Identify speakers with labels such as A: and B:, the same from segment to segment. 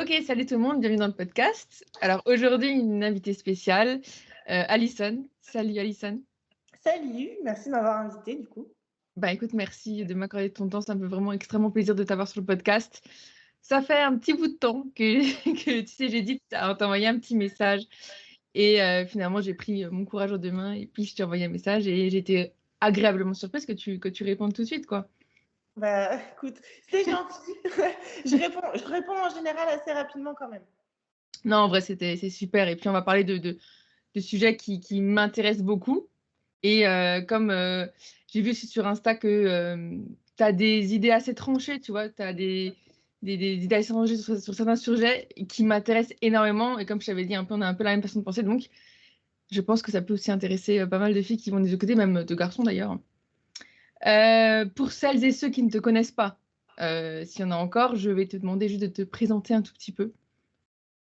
A: Ok, salut tout le monde, bienvenue dans le podcast. Alors aujourd'hui, une invitée spéciale, Alison. Salut Alison.
B: Salut, merci de m'avoir invité du coup.
A: Bah écoute, merci de m'accorder ton temps, ça me fait vraiment extrêmement plaisir de t'avoir sur le podcast. Ça fait un petit bout de temps que tu sais, j'ai dit de t'envoyer un petit message et finalement j'ai pris mon courage en deux mains et puis je t'ai envoyé un message et j'étais agréablement surprise que tu répondes tout de suite, quoi.
B: Bah écoute, c'est gentil. Je réponds en général assez rapidement quand même.
A: Non, en vrai, c'est super. Et puis on va parler de sujets qui m'intéressent beaucoup. Et comme j'ai vu aussi sur Insta que tu as des idées assez tranchées, tu vois, tu as des idées assez tranchées sur certains sujets qui m'intéressent énormément. Et comme je t'avais dit, on a un peu la même façon de penser. Donc, je pense que ça peut aussi intéresser pas mal de filles qui vont des deux côtés, même de garçons d'ailleurs. Pour celles et ceux qui ne te connaissent pas, s'il y en a encore, je vais te demander juste de te présenter un tout petit peu.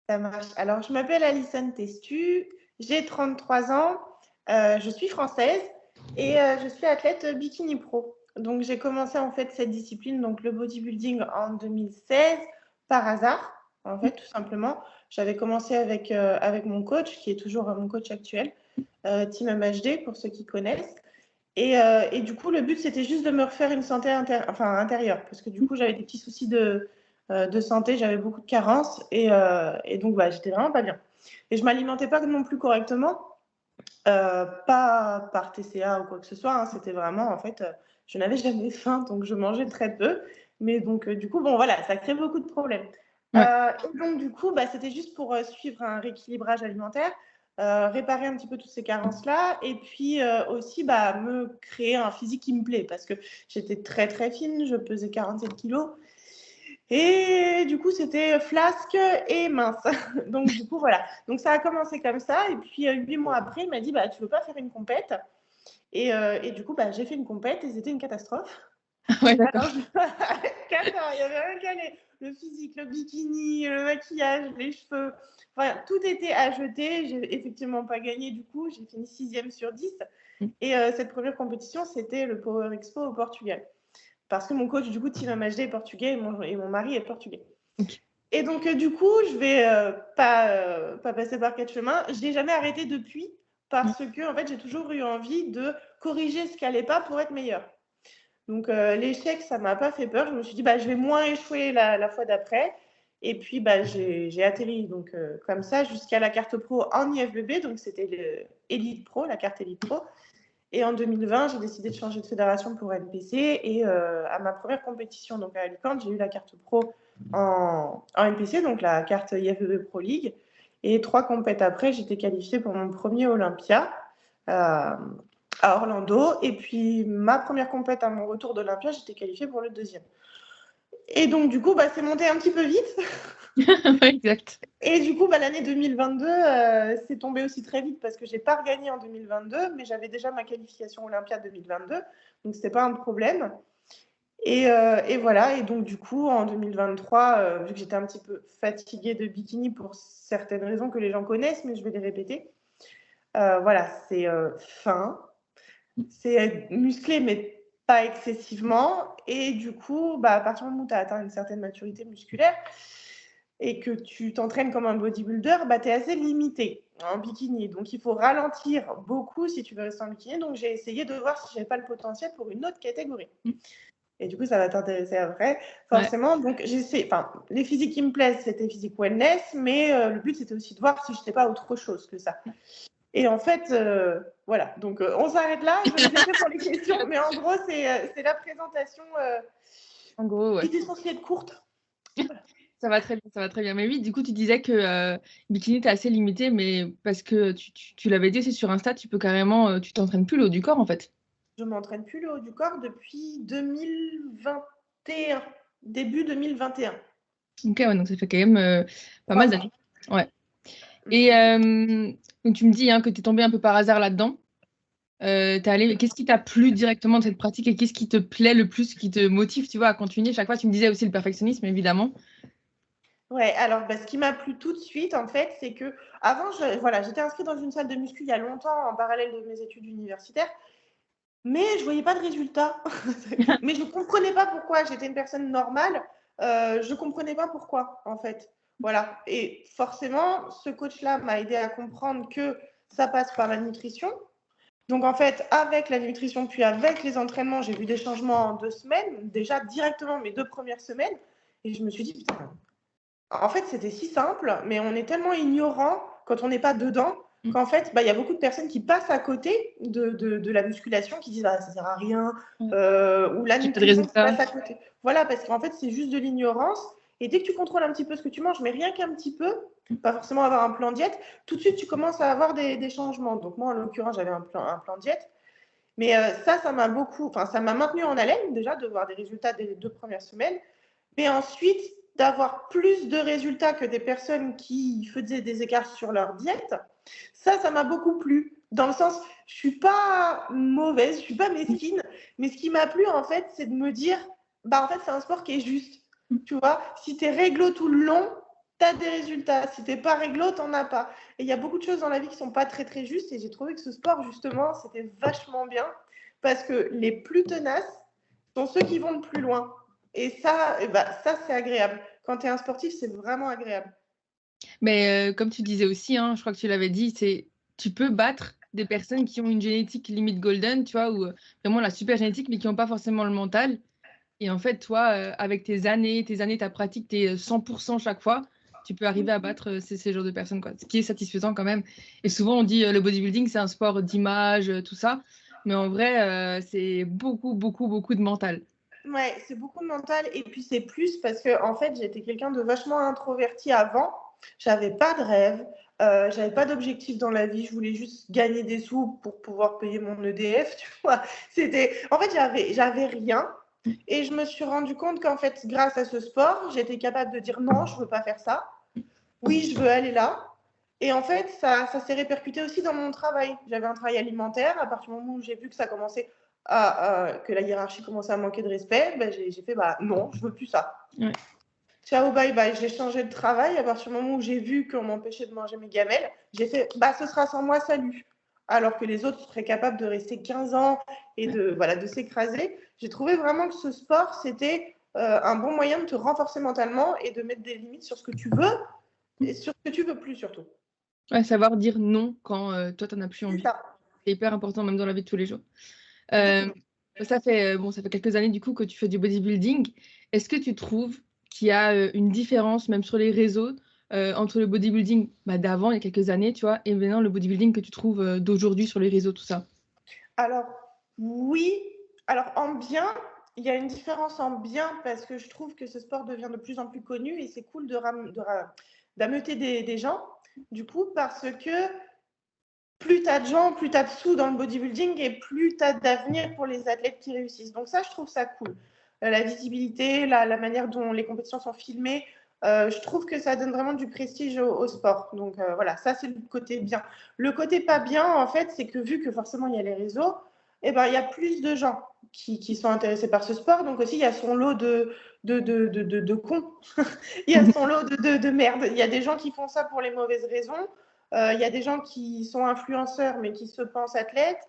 B: Ça marche. Alors, je m'appelle Alison Testu, j'ai 33 ans, je suis française et je suis athlète bikini pro. Donc, j'ai commencé en fait cette discipline, donc le bodybuilding en 2016, par hasard, en fait, tout simplement. J'avais commencé avec mon coach, qui est toujours mon coach actuel, Team MHD, pour ceux qui connaissent. Et du coup, le but, c'était juste de me refaire une santé intérieure, parce que du coup, j'avais des petits soucis de santé, j'avais beaucoup de carences, et donc, j'étais vraiment pas bien. Et je m'alimentais pas non plus correctement, pas par TCA ou quoi que ce soit, hein, c'était vraiment, en fait, je n'avais jamais faim, donc je mangeais très peu. Mais donc, du coup, bon, voilà, ça crée beaucoup de problèmes.
A: Ouais.
B: Et donc, du coup, c'était juste pour suivre un rééquilibrage alimentaire, réparer un petit peu toutes ces carences-là, et puis aussi me créer un physique qui me plaît, parce que j'étais très, très fine, je pesais 47 kilos. Et du coup, c'était flasque et mince. Donc, du coup, voilà. Donc, ça a commencé comme ça. Et puis, 8 mois après, il m'a dit, tu veux pas faire une compète ? Et du coup, j'ai fait une compète et c'était une catastrophe.
A: Ouais, d'accord.
B: Alors, il y avait rien qu'à le physique, le bikini, le maquillage, les cheveux. Enfin, tout était à jeter. J'ai effectivement pas gagné du coup. J'ai fini 6e sur 10. Et cette première compétition, c'était le Power Expo au Portugal. Parce que mon coach, du coup, Team MHD est portugais et mon mari est portugais.
A: Ok.
B: Et donc, du coup, je vais pas passer par quatre chemins. Je n'ai jamais arrêté depuis parce que, en fait, j'ai toujours eu envie de corriger ce qui n'allait pas pour être meilleure. Donc, l'échec, ça ne m'a pas fait peur. Je me suis dit, je vais moins échouer la fois d'après. Et puis, j'ai atterri donc, comme ça jusqu'à la carte pro en IFBB. Donc, c'était le Elite Pro, la carte Elite Pro. Et en 2020, j'ai décidé de changer de fédération pour NPC. Et à ma première compétition, donc à Alicante, j'ai eu la carte pro en NPC, donc la carte IFBB Pro League. Et 3 compètes après, j'étais qualifiée pour mon premier Olympia à Orlando. Et puis, ma première compète à mon retour d'Olympia, j'étais qualifiée pour le deuxième. Et donc, du coup, c'est monté un petit peu vite.
A: Exact.
B: Et du coup, l'année 2022, c'est tombé aussi très vite parce que je n'ai pas regagné en 2022, mais j'avais déjà ma qualification Olympia 2022, donc ce n'était pas un problème. Et voilà, et donc du coup, en 2023, vu que j'étais un petit peu fatiguée de bikini pour certaines raisons que les gens connaissent, mais je vais les répéter, voilà, c'est fin, c'est musclé, mais pas excessivement. Et du coup, à partir du moment où tu as atteint une certaine maturité musculaire et que tu t'entraînes comme un bodybuilder, tu es assez limité en bikini. Donc, il faut ralentir beaucoup si tu veux rester en bikini. Donc, j'ai essayé de voir si je n'avais pas le potentiel pour une autre catégorie. Et du coup, ça va t'intéresser après, forcément. Ouais. Donc, les physiques qui me plaisent, c'était physique wellness, mais le but, c'était aussi de voir si je n'étais pas autre chose que ça. Et en fait, voilà. Donc, on s'arrête là. Je vais laisser pour les questions. Mais en gros, c'est la présentation
A: En gros, ouais.
B: qui est censée être courte.
A: Voilà. Ça va très bien, ça va très bien. Mais oui, du coup, tu disais que bikini, t'es assez limité, mais parce que tu l'avais dit aussi sur Insta, tu peux carrément, tu t'entraînes plus le haut du corps, en fait.
B: Je m'entraîne plus le haut du corps depuis 2021, début 2021.
A: Ok, ouais, donc ça fait quand même pas mal d'années. Ouais. Et donc tu me dis que tu es tombée un peu par hasard là-dedans. Qu'est-ce qui t'a plu directement de cette pratique et qu'est-ce qui te plaît le plus, qui te motive, tu vois, à continuer? Chaque fois, tu me disais aussi le perfectionnisme, évidemment.
B: Ouais, alors ce qui m'a plu tout de suite, en fait, c'est que avant, j'étais inscrite dans une salle de muscu il y a longtemps en parallèle de mes études universitaires, mais je voyais pas de résultats. Mais je comprenais pas pourquoi. J'étais une personne normale, je comprenais pas pourquoi, en fait. Voilà. Et forcément, ce coach-là m'a aidé à comprendre que ça passe par la nutrition. Donc, en fait, avec la nutrition, puis avec les entraînements, j'ai vu des changements en 2 semaines, déjà directement mes 2 premières semaines. Et je me suis dit, putain, en fait, c'était si simple, mais on est tellement ignorant quand on n'est pas dedans qu'en fait, il y a beaucoup de personnes qui passent à côté de la musculation, qui disent ah, ça sert à rien, ou la
A: J'ai pas de
B: nutrition qui
A: résultat.
B: passe à côté. Voilà, parce qu'en fait, c'est juste de l'ignorance. Et dès que tu contrôles un petit peu ce que tu manges, mais rien qu'un petit peu, pas forcément avoir un plan diète, tout de suite, tu commences à avoir des changements. Donc moi, en l'occurrence, j'avais un plan diète. Mais ça m'a beaucoup, enfin, ça m'a maintenu en haleine déjà de voir des résultats des 2 premières semaines. Mais ensuite, d'avoir plus de résultats que des personnes qui faisaient des écarts sur leur diète, ça m'a beaucoup plu. Dans le sens, je suis pas mauvaise, je suis pas mesquine, mais ce qui m'a plu, en fait, c'est de me dire, en fait, c'est un sport qui est juste. Tu vois, si tu es réglo tout le long, tu as des résultats. Si tu n'es pas réglo, tu n'en as pas. Et il y a beaucoup de choses dans la vie qui ne sont pas très, très justes. Et j'ai trouvé que ce sport, justement, c'était vachement bien. Parce que les plus tenaces sont ceux qui vont le plus loin. Et ça, ça c'est agréable. Quand tu es un sportif, c'est vraiment agréable.
A: Mais comme tu disais aussi, hein, je crois que tu l'avais dit, c'est tu peux battre des personnes qui ont une génétique limite golden, tu vois, ou vraiment la super génétique, mais qui n'ont pas forcément le mental. Et en fait, toi, avec tes années, ta pratique, tes 100% chaque fois, tu peux arriver à battre ces genres de personnes, quoi. Ce qui est satisfaisant quand même. Et souvent, on dit le bodybuilding, c'est un sport d'image, tout ça. Mais en vrai, c'est beaucoup, beaucoup, beaucoup de mental.
B: Ouais, c'est beaucoup de mental. Et puis, c'est plus parce que, en fait, j'étais quelqu'un de vachement introverti avant. J'avais pas de rêve. J'avais pas d'objectif dans la vie. Je voulais juste gagner des sous pour pouvoir payer mon EDF, tu vois. En fait, j'avais rien. Et je me suis rendu compte qu'en fait, grâce à ce sport, j'étais capable de dire non, je veux pas faire ça. Oui, je veux aller là. Et en fait, ça s'est répercuté aussi dans mon travail. J'avais un travail alimentaire. À partir du moment où j'ai vu que ça commençait que la hiérarchie commençait à manquer de respect, j'ai fait non, je veux plus ça.
A: Ouais.
B: Ciao, bye bye. J'ai changé de travail. À partir du moment où j'ai vu qu'on m'empêchait de manger mes gamelles, j'ai fait ce sera sans moi, salut. Alors que les autres seraient capables de rester 15 ans et de s'écraser. J'ai trouvé vraiment que ce sport, c'était un bon moyen de te renforcer mentalement et de mettre des limites sur ce que tu veux et sur ce que tu veux plus surtout.
A: Ouais, savoir dire non quand toi, tu n'en as plus
B: C'est
A: envie.
B: ça.
A: C'est hyper important, même dans la vie de tous les jours. Euh,
B: Exactement.
A: ça fait quelques années du coup que tu fais du bodybuilding. Est-ce que tu trouves qu'il y a une différence, même sur les réseaux, entre le bodybuilding d'avant, il y a quelques années, tu vois, et maintenant le bodybuilding que tu trouves d'aujourd'hui sur les réseaux, tout ça?
B: Alors, oui. Alors, en bien, il y a une différence en bien parce que je trouve que ce sport devient de plus en plus connu et c'est cool d'ameuter des gens, du coup, parce que plus tu as de gens, plus tu as de sous dans le bodybuilding et plus tu as d'avenir pour les athlètes qui réussissent. Donc ça, je trouve ça cool. La visibilité, la manière dont les compétitions sont filmées, je trouve que ça donne vraiment du prestige au sport. Donc voilà, ça c'est le côté bien. Le côté pas bien, en fait, c'est que vu que forcément il y a les réseaux, il y a plus de gens qui sont intéressés par ce sport. Donc aussi, il y a son lot de cons. Il y a son lot de merde. Il y a des gens qui font ça pour les mauvaises raisons. Il y a des gens qui sont influenceurs mais qui se pensent athlètes.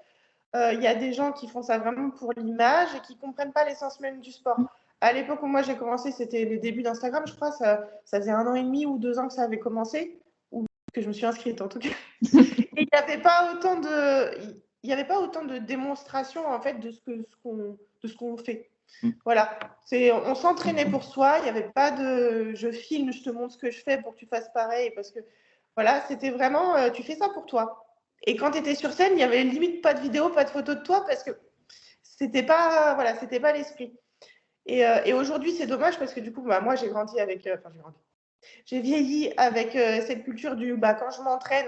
B: Il y a des gens qui font ça vraiment pour l'image et qui ne comprennent pas l'essence même du sport. À l'époque où moi j'ai commencé, c'était les débuts d'Instagram, je crois, ça faisait 1 an et demi ou 2 ans que ça avait commencé, ou que je me suis inscrite en tout cas. Et il n'y avait pas autant de démonstrations en fait de ce qu'on fait. Voilà, on s'entraînait pour soi, il n'y avait pas de je filme, je te montre ce que je fais pour que tu fasses pareil, parce que voilà, c'était vraiment tu fais ça pour toi. Et quand tu étais sur scène, il n'y avait limite pas de vidéo, pas de photo de toi, parce que c'était pas l'esprit. Et aujourd'hui, c'est dommage parce que du coup, moi, j'ai grandi avec, j'ai vieilli avec cette culture du quand je m'entraîne,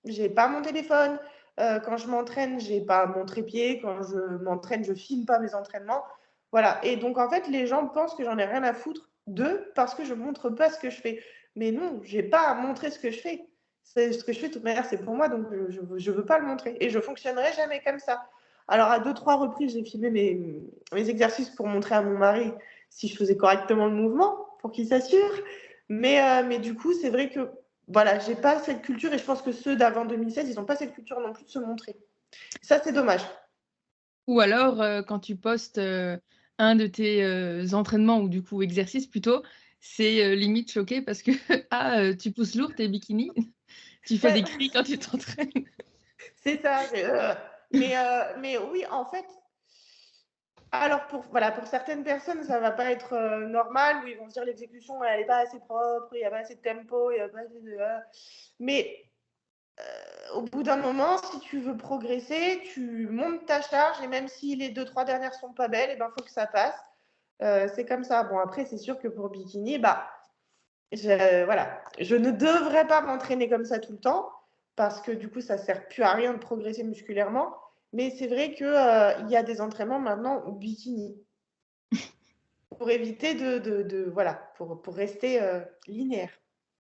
B: j'ai pas mon téléphone. Quand je m'entraîne, j'ai pas mon trépied. Quand je m'entraîne, je filme pas mes entraînements. Voilà. Et donc, en fait, les gens pensent que j'en ai rien à foutre d'eux parce que je montre pas ce que je fais. Mais non, j'ai pas à montrer ce que je fais. Ce que je fais, de toute manière, c'est pour moi, donc je veux pas le montrer. Et je fonctionnerai jamais comme ça. Alors, à 2-3 reprises, j'ai filmé mes exercices pour montrer à mon mari si je faisais correctement le mouvement, pour qu'il s'assure. Mais du coup, c'est vrai que voilà, j'ai pas cette culture et je pense que ceux d'avant 2016, ils n'ont pas cette culture non plus de se montrer. Ça, c'est dommage.
A: Ou alors, quand tu postes un de tes entraînements ou du coup exercices plutôt, c'est limite choqué parce que ah, tu pousses lourd tes bikinis, tu fais
B: Ouais,
A: des cris quand tu t'entraînes.
B: c'est ça. Mais oui, en fait, alors pour certaines personnes, ça va pas être normal, où ils vont se dire l'exécution, elle est pas assez propre, il y a pas assez de tempo, il y a pas assez de. Mais au bout d'un moment, si tu veux progresser, tu montes ta charge et même si les 2-3 dernières sont pas belles, il faut que ça passe. C'est comme ça. Bon, après, c'est sûr que pour bikini, voilà, je ne devrais pas m'entraîner comme ça tout le temps parce que du coup, ça sert plus à rien de progresser musculairement. Mais c'est vrai qu'il y a des entraînements maintenant au bikini pour éviter voilà, pour rester linéaire.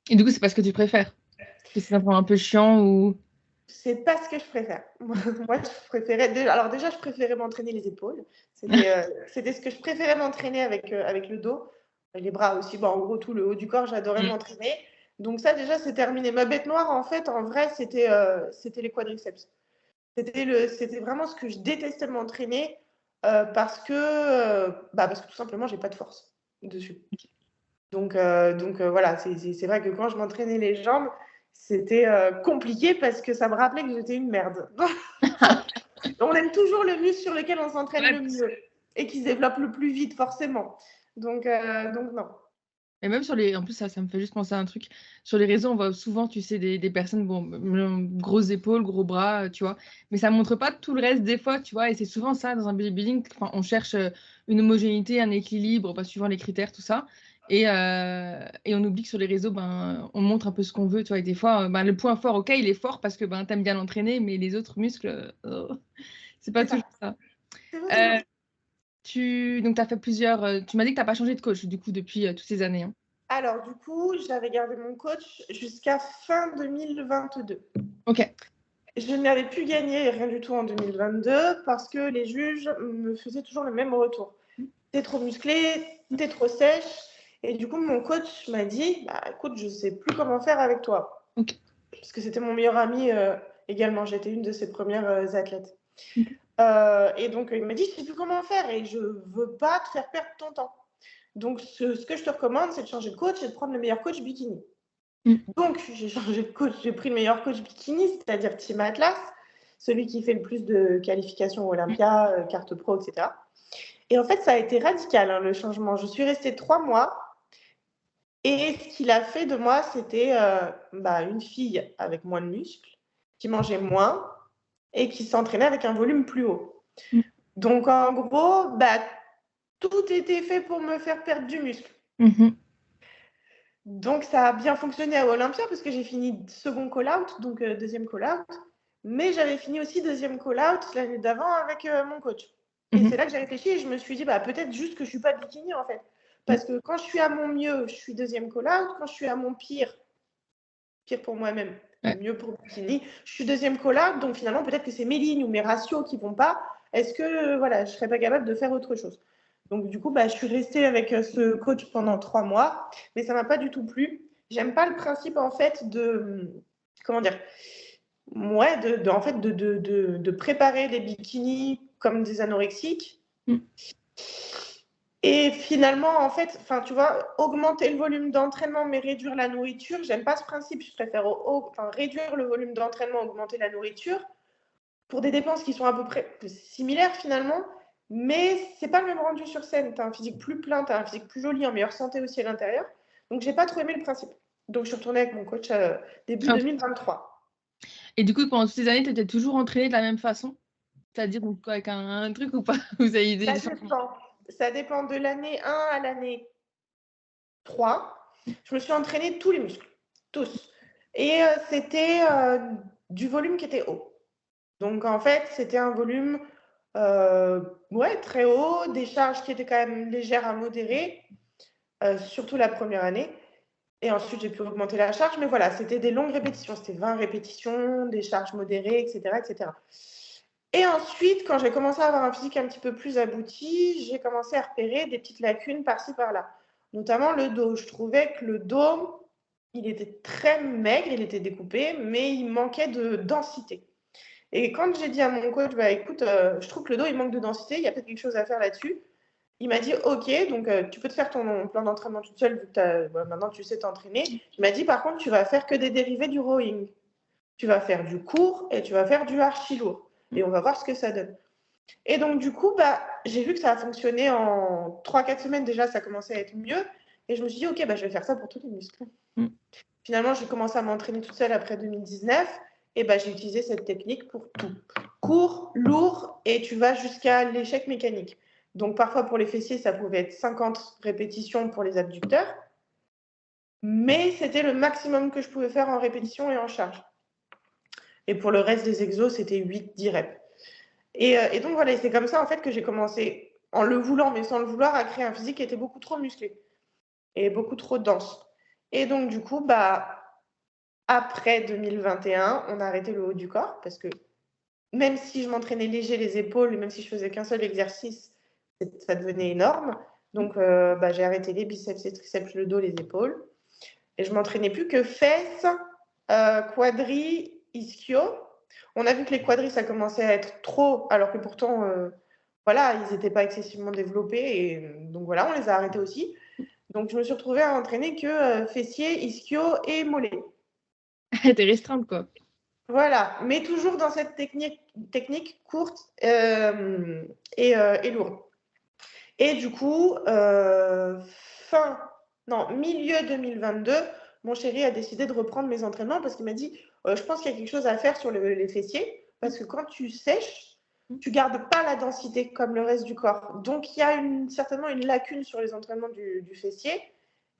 A: Et du coup, c'est pas ce que tu préfères? Parce que c'est un peu chiant ou
B: C'est pas ce que je préfère. Moi, je préférais. Alors, déjà, je préférais m'entraîner les épaules. C'était ce que je préférais m'entraîner avec le dos. Les bras aussi. Bon, en gros, tout le haut du corps, j'adorais
A: Mmh.
B: m'entraîner. Donc, ça, déjà, c'est terminé. Ma bête noire, en fait, en vrai, c'était les quadriceps. C'était vraiment ce que je détestais m'entraîner parce que tout simplement, j'ai pas de force dessus. Donc voilà, c'est vrai que quand je m'entraînais les jambes, c'était compliqué parce que ça me rappelait que j'étais une merde. On aime toujours le muscle sur lequel on s'entraîne le
A: Ouais.
B: mieux et qui se développe le plus vite, forcément. Donc non.
A: Et même en plus, ça me fait juste penser à un truc. Sur les réseaux, on voit souvent, tu sais, des personnes, bon, grosses épaules, gros bras, tu vois. Mais ça montre pas tout le reste des fois, tu vois. Et c'est souvent ça, dans un bodybuilding. Enfin, on cherche une homogénéité, un équilibre, suivant les critères, tout ça. Et on oublie que sur les réseaux, on montre un peu ce qu'on veut, tu vois. Et des fois, le point fort, ok, il est fort parce que t'aimes bien l'entraîner, mais les autres muscles, c'est pas
B: C'est
A: toujours
B: ça.
A: ça.
B: C'est vrai, c'est
A: Euh,
B: vrai.
A: donc, tu as fait plusieurs. Tu m'as dit que tu n'as pas changé de coach, du coup, depuis toutes ces années, hein.
B: Alors, du coup, j'avais gardé mon coach jusqu'à fin 2022.
A: Ok.
B: Je n'avais plus gagné rien du tout en 2022 parce que les juges me faisaient toujours le même retour. T'es trop musclé, t'es trop sèche. Et du coup, mon coach m'a dit, écoute, je sais plus comment faire avec toi.
A: Ok.
B: Parce que c'était mon meilleur ami également. J'étais une de ses premières athlètes.
A: Ok.
B: Et donc, il m'a dit, je sais plus comment faire et je veux pas te faire perdre ton temps. Donc, ce que je te recommande, c'est de changer de coach et de prendre le meilleur coach bikini.
A: Mm.
B: Donc, j'ai changé de coach, j'ai pris le meilleur coach bikini, c'est-à-dire Team Atlas, celui qui fait le plus de qualifications au Olympia, carte pro, etc. Et en fait, ça a été radical, hein, le changement. Je suis restée 3 mois et ce qu'il a fait de moi, c'était une fille avec moins de muscles, qui mangeait moins et qui s'entraînait avec un volume plus haut.
A: Mm.
B: Donc, en gros, tout était fait pour me faire perdre du muscle.
A: Mhm.
B: Donc, ça a bien fonctionné à Olympia parce que j'ai fini second call-out, donc deuxième call-out. Mais j'avais fini aussi deuxième call-out l'année d'avant avec mon coach. Et
A: Mhm.
B: c'est là que j'ai réfléchi et je me suis dit, peut-être juste que je ne suis pas bikini en fait. Parce que quand je suis à mon mieux, je suis deuxième call-out. Quand je suis à mon pire pour moi-même,
A: Ouais.
B: mieux pour bikini, je suis deuxième call-out. Donc finalement, peut-être que c'est mes lignes ou mes ratios qui ne vont pas. Est-ce que je ne serais pas capable de faire autre chose? Donc du coup, je suis restée avec ce coach pendant 3 mois, mais ça ne m'a pas du tout plu. J'aime pas le principe en fait comment dire, ouais, en fait, de préparer des bikinis comme des anorexiques.
A: Mm.
B: Et finalement, en fait, tu vois, augmenter le volume d'entraînement mais réduire la nourriture, j'aime pas ce principe. Je préfère réduire le volume d'entraînement, augmenter la nourriture pour des dépenses qui sont à peu près similaires finalement, mais c'est pas le même rendu sur scène. Tu as un physique plus plein, tu as un physique plus joli, en meilleure santé aussi à l'intérieur. Donc, j'ai pas trop aimé le principe. Donc, je suis retournée avec mon coach début 2023.
A: Et du coup, pendant toutes ces années, tu étais toujours entraînée de la même façon? C'est-à-dire donc, avec un truc ou pas? Vous avez des
B: Ça
A: changements?
B: dépend. Ça dépend de l'année 1 à l'année 3. Je me suis entraînée tous les muscles, tous. Et c'était du volume qui était haut. Donc, en fait, c'était un volume très haut, des charges qui étaient quand même légères à modérées, surtout la première année. Et ensuite, j'ai pu augmenter la charge. Mais voilà, c'était des longues répétitions. C'était 20 répétitions, des charges modérées, etc., etc. Et ensuite, quand j'ai commencé à avoir un physique un petit peu plus abouti, j'ai commencé à repérer des petites lacunes par-ci, par-là. Notamment le dos. Je trouvais que le dos, il était très maigre, il était découpé, mais il manquait de densité. Et quand j'ai dit à mon coach, écoute, je trouve que le dos, il manque de densité, il y a peut-être quelque chose à faire là-dessus. Il m'a dit, OK, donc tu peux te faire ton plan d'entraînement toute seule, vu que maintenant tu sais t'entraîner. Il m'a dit, par contre, tu vas faire que des dérivés du rowing. Tu vas faire du court et tu vas faire du archi-lourd. Et on va voir ce que ça donne. Et donc, du coup, j'ai vu que ça a fonctionné en 3-4 semaines déjà, ça commençait à être mieux. Et je me suis dit, OK, je vais faire ça pour tous les muscles. Finalement, j'ai commencé à m'entraîner toute seule après 2019. Et j'ai utilisé cette technique pour tout. Court, lourd, et tu vas jusqu'à l'échec mécanique. Donc, parfois, pour les fessiers, ça pouvait être 50 répétitions pour les abducteurs. Mais c'était le maximum que je pouvais faire en répétition et en charge. Et pour le reste des exos, c'était 8-10 reps. Et donc, voilà, c'est comme ça, en fait, que j'ai commencé, en le voulant, mais sans le vouloir, à créer un physique qui était beaucoup trop musclé et beaucoup trop dense. Et donc, du coup, après 2021, on a arrêté le haut du corps parce que même si je m'entraînais léger les épaules, même si je faisais qu'un seul exercice, ça devenait énorme. Donc, j'ai arrêté les biceps, les triceps, le dos, les épaules. Et je m'entraînais plus que fesses, quadris, ischio. On a vu que les quadris, ça commençait à être trop, alors que pourtant, ils n'étaient pas excessivement développés. Et donc voilà, on les a arrêtés aussi. Donc je me suis retrouvée à entraîner que fessiers, ischio et mollets.
A: T'es restreinte, quoi.
B: Voilà, mais toujours dans cette technique courte et lourde. Et du coup, milieu 2022, mon chéri a décidé de reprendre mes entraînements parce qu'il m'a dit je pense qu'il y a quelque chose à faire sur les fessiers parce que quand tu sèches, tu gardes pas la densité comme le reste du corps. Donc, il y a certainement une lacune sur les entraînements du fessier.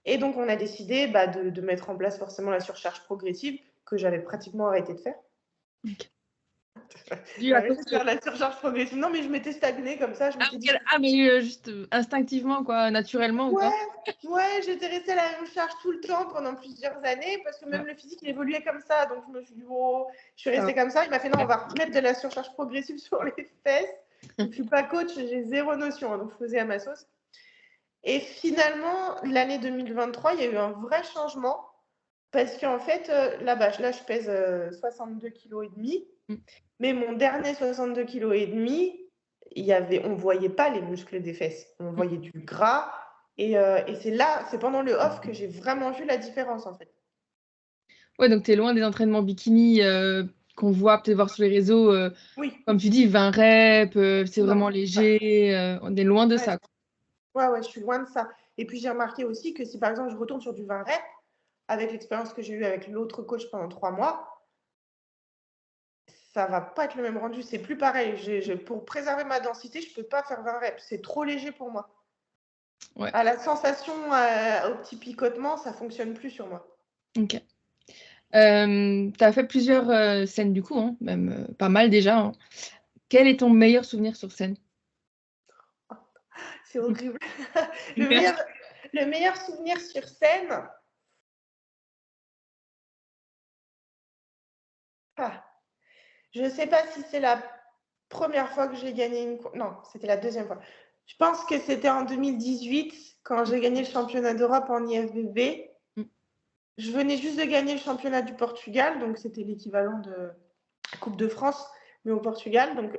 B: Et donc, on a décidé de mettre en place forcément la surcharge progressive que j'avais pratiquement arrêté de faire.
A: Dû à cause
B: de faire la surcharge progressive. Non, mais je m'étais stagnée comme ça. Je m'étais dit.
A: Mais juste instinctivement, quoi, naturellement ou pas?
B: Ouais, j'étais restée à la même charge tout le temps pendant plusieurs années parce que même le physique il évoluait comme ça. Donc je me suis dit, je suis restée comme ça. Il m'a fait non, on va remettre de la surcharge progressive sur les fesses. Je ne suis pas coach, j'ai zéro notion. Donc je faisais à ma sauce. Et finalement, l'année 2023, il y a eu un vrai changement parce qu'en fait, là, je pèse 62,5 kg. Mais mon dernier 62,5 kg, on ne voyait pas les muscles des fesses. On voyait du gras. Et c'est pendant le off que j'ai vraiment vu la différence, en fait.
A: Ouais, donc tu es loin des entraînements bikini qu'on voit peut-être voir sur les réseaux.
B: Oui.
A: Comme tu dis, 20 reps, c'est vraiment léger. On est loin de ça.
B: Ouais, je suis loin de ça. Et puis, j'ai remarqué aussi que si, par exemple, je retourne sur du 20 reps, avec l'expérience que j'ai eue avec l'autre coach pendant 3 mois, ça va pas être le même rendu. C'est plus pareil. Pour préserver ma densité, je peux pas faire 20 reps. C'est trop léger pour moi.
A: Ouais.
B: À la sensation, au petit picotement, ça fonctionne plus sur moi.
A: Ok. Tu as fait plusieurs scènes du coup, hein, même pas mal déjà. Hein. Quel est ton meilleur souvenir sur scène?
B: C'est horrible. le meilleur souvenir sur scène. Je ne sais pas si c'est la première fois que j'ai gagné une. Non, c'était la deuxième fois. Je pense que c'était en 2018 quand j'ai gagné le championnat d'Europe en IFBB. Je venais juste de gagner le championnat du Portugal, donc c'était l'équivalent de la Coupe de France, mais au Portugal. Donc,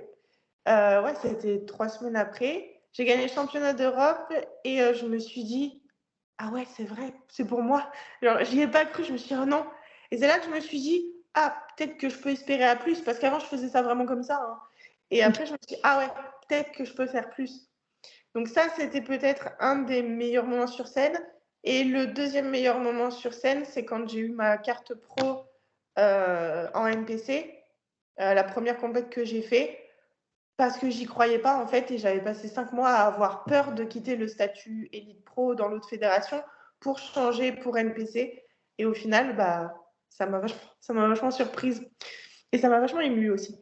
B: c'était 3 semaines après. J'ai gagné le championnat d'Europe et je me suis dit, ah ouais, c'est vrai, c'est pour moi. Alors, j'y ai pas cru, je me suis dit, oh non. Et c'est là que je me suis dit, ah, peut-être que je peux espérer à plus, parce qu'avant, je faisais ça vraiment comme ça. Hein. Et après, je me suis dit, ah ouais, peut-être que je peux faire plus. Donc ça, c'était peut-être un des meilleurs moments sur scène. Et le deuxième meilleur moment sur scène, c'est quand j'ai eu ma carte pro en NPC, la première compète que j'ai fait, parce que j'y croyais pas en fait, et j'avais passé 5 mois à avoir peur de quitter le statut Elite Pro dans l'autre fédération pour changer pour NPC. Et au final, ça m'a vachement surprise. Et ça m'a vachement émue aussi.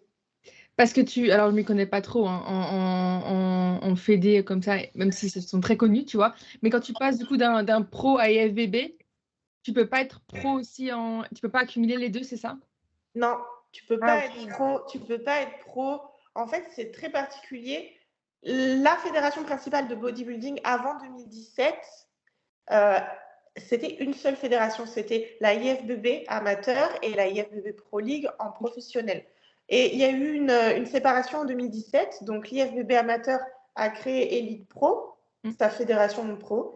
A: Parce que alors je m'y connais pas trop hein, en fédé comme ça, même si ce sont très connus, tu vois. Mais quand tu passes du coup d'un pro à IFBB, tu peux pas être pro aussi tu peux pas accumuler les deux, c'est ça?
B: Non, tu peux pas être pro. Tu peux pas être pro. En fait, c'est très particulier. La fédération principale de bodybuilding avant 2017, c'était une seule fédération. C'était la IFBB amateur et la IFBB Pro League en professionnel. Et il y a eu une séparation en 2017. Donc, l'IFBB amateur a créé Elite Pro
A: Mmh.
B: sa fédération de pro.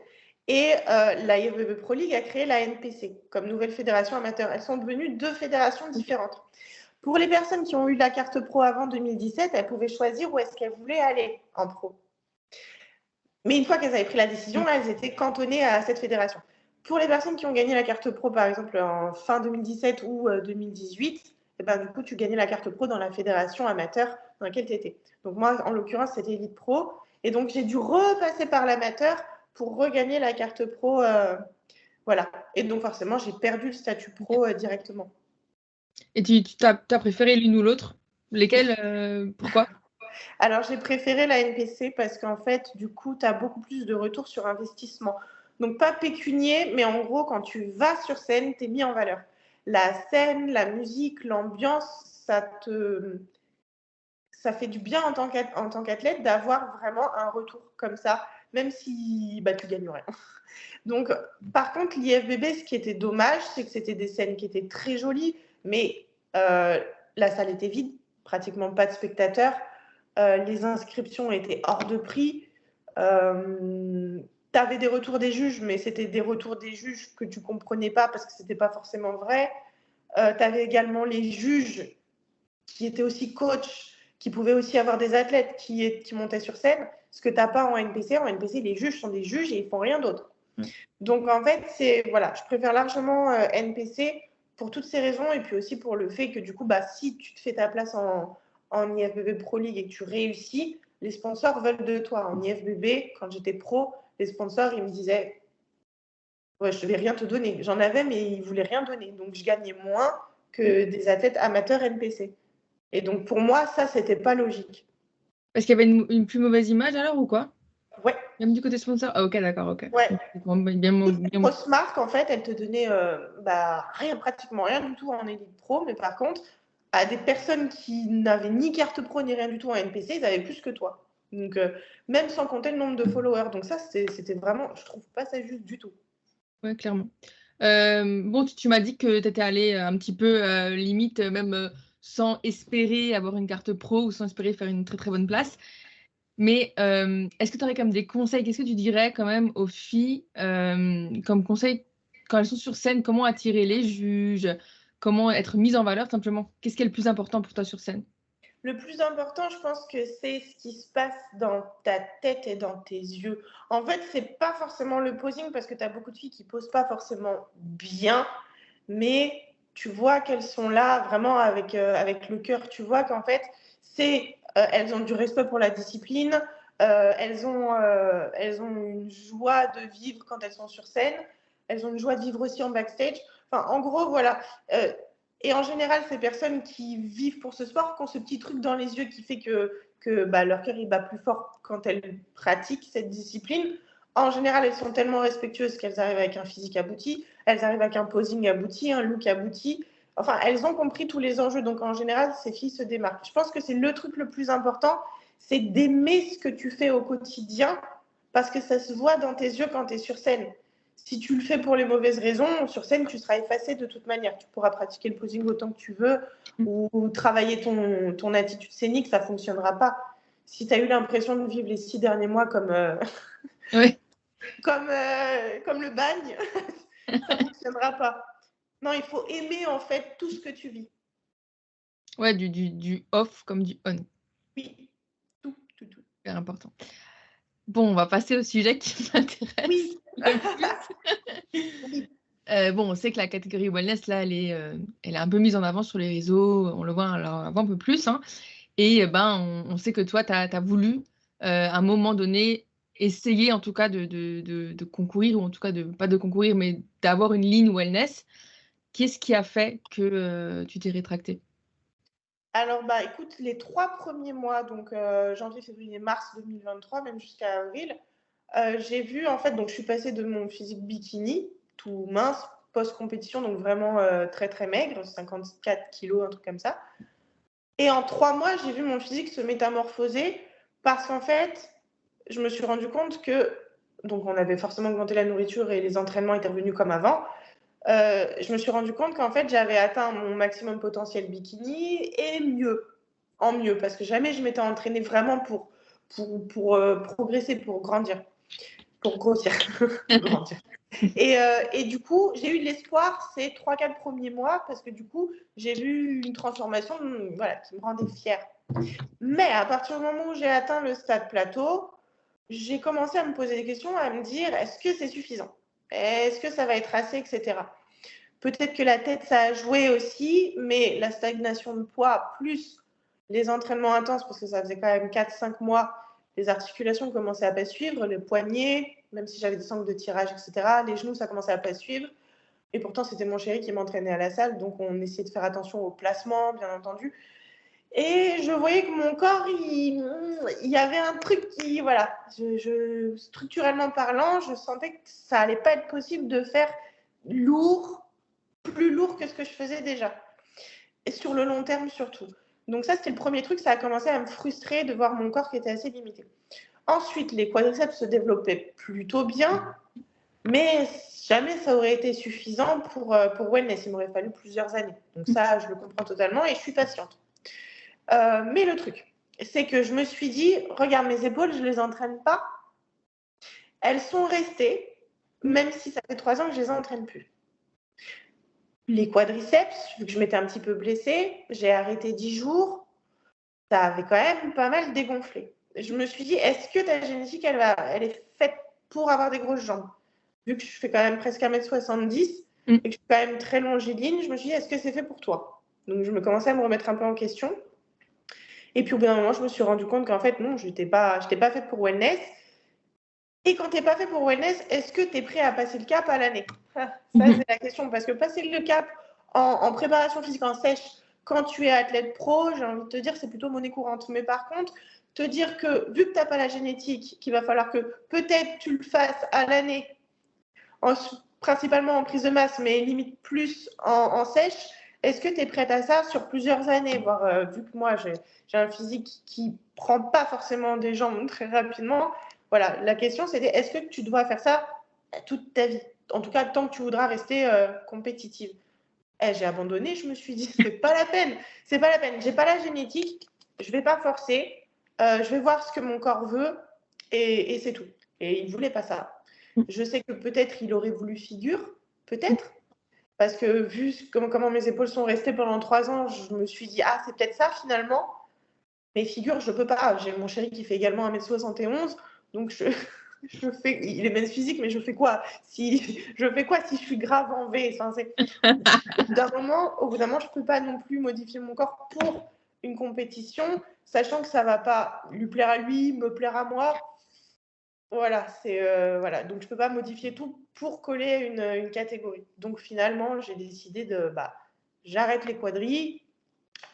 B: Et la IFBB Pro League a créé la NPC comme nouvelle fédération amateur. Elles sont devenues 2 fédérations différentes. Pour les personnes qui ont eu la carte pro avant 2017, elles pouvaient choisir où est-ce qu'elles voulaient aller en pro. Mais une fois qu'elles avaient pris la décision, elles étaient cantonnées à cette fédération. Pour les personnes qui ont gagné la carte pro, par exemple, en fin 2017 ou 2018, et ben, du coup, tu gagnais la carte pro dans la fédération amateur dans laquelle tu étais. Donc moi, en l'occurrence, c'était Elite Pro. Et donc, j'ai dû repasser par l'amateur pour regagner la carte pro. Voilà. Et donc, forcément, j'ai perdu le statut pro directement.
A: Et tu as préféré l'une ou l'autre? Lesquelles, pourquoi?
B: Alors, j'ai préféré la NPC parce qu'en fait, du coup, tu as beaucoup plus de retour sur investissement. Donc, pas pécunier, mais en gros, quand tu vas sur scène, tu es mis en valeur. La scène, la musique, l'ambiance, ça fait du bien en tant qu'athlète d'avoir vraiment un retour comme ça, même si bah, tu gagnes rien. Donc, par contre, l'IFBB, ce qui était dommage, c'est que c'était des scènes qui étaient très jolies, mais la salle était vide, pratiquement pas de spectateurs. Les inscriptions étaient hors de prix. Tu avais des retours des juges, mais c'était des retours des juges que tu ne comprenais pas parce que ce n'était pas forcément vrai. Tu avais également les juges qui étaient aussi coachs, qui pouvaient aussi avoir des athlètes qui montaient sur scène, ce que tu n'as pas en NPC. En NPC, les juges sont des juges et ils ne font rien d'autre. Donc, en fait, voilà, je préfère largement NPC pour toutes ces raisons et puis aussi pour le fait que, du coup, bah, si tu te fais ta place en IFBB Pro League et que tu réussis, les sponsors veulent de toi. En IFBB, quand j'étais pro, les sponsors, ils me disaient ouais, je ne vais rien te donner. J'en avais, mais ils ne voulaient rien donner. Donc, je gagnais moins que des athlètes amateurs NPC. Et donc, pour moi, ça, c'était pas logique.
A: Parce qu'il y avait une plus mauvaise image alors ou quoi?
B: Ouais.
A: Même du côté sponsor? Ah, ok, d'accord, ok.
B: Ouais.
A: Bien,
B: Toutes les grosses marques, en fait, elles te donnaient rien, pratiquement rien du tout en Elite Pro, mais par contre, à des personnes qui n'avaient ni carte pro ni rien du tout en NPC, ils avaient plus que toi. Donc, même sans compter le nombre de followers. Donc ça, c'était vraiment, je trouve pas ça juste du tout.
A: Ouais, clairement. Bon, tu m'as dit que tu étais allée un petit peu limite, même sans espérer avoir une carte pro ou sans espérer faire une très très bonne place. Mais est-ce que tu aurais quand même des conseils? Qu'est-ce que tu dirais quand même aux filles comme conseil quand elles sont sur scène? Comment attirer les juges? Comment être mise en valeur simplement? Qu'est-ce qui est le plus important pour toi sur scène?
B: Le plus important, je pense que c'est ce qui se passe dans ta tête et dans tes yeux. En fait, c'est pas forcément le posing parce que tu as beaucoup de filles qui posent pas forcément bien, mais tu vois qu'elles sont là vraiment avec le cœur. Tu vois qu'en fait, elles ont du respect pour la discipline, elles ont une joie de vivre quand elles sont sur scène, elles ont une joie de vivre aussi en backstage. Enfin, en gros, voilà. Et en général, ces personnes qui vivent pour ce sport, qui ont ce petit truc dans les yeux qui fait que leur cœur il bat plus fort quand elles pratiquent cette discipline. En général, elles sont tellement respectueuses qu'elles arrivent avec un physique abouti, elles arrivent avec un posing abouti, un look abouti. Enfin, elles ont compris tous les enjeux. Donc, en général, ces filles se démarquent. Je pense que c'est le truc le plus important, c'est d'aimer ce que tu fais au quotidien parce que ça se voit dans tes yeux quand tu es sur scène. Si tu le fais pour les mauvaises raisons, sur scène, tu seras effacé de toute manière. Tu pourras pratiquer le posing autant que tu veux ou travailler ton attitude scénique, ça ne fonctionnera pas. Si tu as eu l'impression de vivre les 6 derniers mois
A: Ouais.
B: comme le bagne, ça ne fonctionnera pas. Non, il faut aimer en fait tout ce que tu vis.
A: Ouais, du off comme du on.
B: Oui, tout.
A: Super important. Bon, on va passer au sujet qui m'intéresse
B: Oui.
A: le plus.
B: Oui.
A: Bon, on sait que la catégorie wellness, là, elle est un peu mise en avant sur les réseaux, on le voit, alors, un peu plus, hein. Et on sait que toi, tu as voulu, à un moment donné, essayer en tout cas de concourir ou en tout cas pas de concourir, mais d'avoir une ligne wellness. Qu'est-ce qui a fait que, tu t'es rétractée?
B: Alors, écoute, les 3 premiers mois, donc janvier, février, mars 2023, même jusqu'à avril, j'ai vu, en fait, donc je suis passée de mon physique bikini, tout mince, post-compétition, donc vraiment très, très maigre, 54 kilos, un truc comme ça. Et en 3 mois, j'ai vu mon physique se métamorphoser parce qu'en fait, je me suis rendu compte que, donc on avait forcément augmenté la nourriture et les entraînements étaient revenus comme avant. Je me suis rendu compte qu'en fait, j'avais atteint mon maximum potentiel bikini et en mieux, parce que jamais je m'étais entraînée vraiment pour progresser, pour grandir. pour grossir, grandir. Et du coup, j'ai eu de l'espoir ces 3-4 premiers mois parce que du coup, j'ai vu une transformation voilà, qui me rendait fière. Mais à partir du moment où j'ai atteint le stade plateau, j'ai commencé à me poser des questions, à me dire est-ce que c'est suffisant? Est-ce que ça va être assez, etc. Peut-être que la tête, ça a joué aussi, mais la stagnation de poids plus les entraînements intenses, parce que ça faisait quand même 4-5 mois, les articulations commençaient à pas suivre, les poignets, même si j'avais des sangles de tirage, etc. Les genoux, ça commençait à pas suivre. Et pourtant, c'était mon chéri qui m'entraînait à la salle, donc on essayait de faire attention au placement, bien entendu. Et je voyais que mon corps, il y avait un truc qui, voilà, structurellement parlant, je sentais que ça allait pas être possible de faire lourd, plus lourd que ce que je faisais déjà. Et sur le long terme surtout. Donc ça, c'était le premier truc, ça a commencé à me frustrer de voir mon corps qui était assez limité. Ensuite, les quadriceps se développaient plutôt bien, mais jamais ça aurait été suffisant pour wellness. Il m'aurait fallu plusieurs années. Donc ça, je le comprends totalement et je suis patiente. Mais le truc, c'est que je me suis dit, regarde mes épaules, je ne les entraîne pas. Elles sont restées, même si ça fait 3 ans que je ne les entraîne plus. Les quadriceps, vu que je m'étais un petit peu blessée, j'ai arrêté 10 jours. Ça avait quand même pas mal dégonflé. Je me suis dit, est-ce que ta génétique, elle est faite pour avoir des grosses jambes? Vu que je fais quand même presque 1m70 et que je suis quand même très longiligne, je me suis dit, est-ce que c'est fait pour toi? Donc, je me commençais à me remettre un peu en question. Et puis, au bout d'un moment, je me suis rendu compte qu'en fait, non, je n'étais pas faite pour wellness. Et quand tu n'es pas fait pour wellness, est-ce que tu es prêt à passer le cap à l'année? Ça, c'est la question. Parce que passer le cap en préparation physique en sèche, quand tu es athlète pro, j'ai envie de te dire, c'est plutôt monnaie courante. Mais par contre, te dire que vu que tu n'as pas la génétique, qu'il va falloir que peut-être tu le fasses à l'année, principalement en prise de masse, mais limite plus en sèche, est-ce que tu es prête à ça sur plusieurs années? Vu que moi, j'ai un physique qui ne prend pas forcément des jambes très rapidement, voilà, la question c'était est-ce que tu dois faire ça toute ta vie? En tout cas, tant que tu voudras rester compétitive. J'ai abandonné, je me suis dit, c'est pas la peine. C'est pas la peine. J'ai pas la génétique, je vais pas forcer. Je vais voir ce que mon corps veut et c'est tout. Et il voulait pas ça. Je sais que peut-être il aurait voulu figure, peut-être. Parce que vu comment mes épaules sont restées pendant 3 ans, je me suis dit, ah, c'est peut-être ça finalement. Mais figure, je peux pas. J'ai mon chéri qui fait également 1m71. Donc, je fais, il est même physique, mais je fais quoi si je suis grave en V? Enfin, au bout d'un moment, je peux pas non plus modifier mon corps pour une compétition, sachant que ça va pas lui plaire à lui, me plaire à moi. Voilà, voilà. Donc je peux pas modifier tout pour coller une catégorie. Donc finalement, j'ai décidé j'arrête les quadrilles.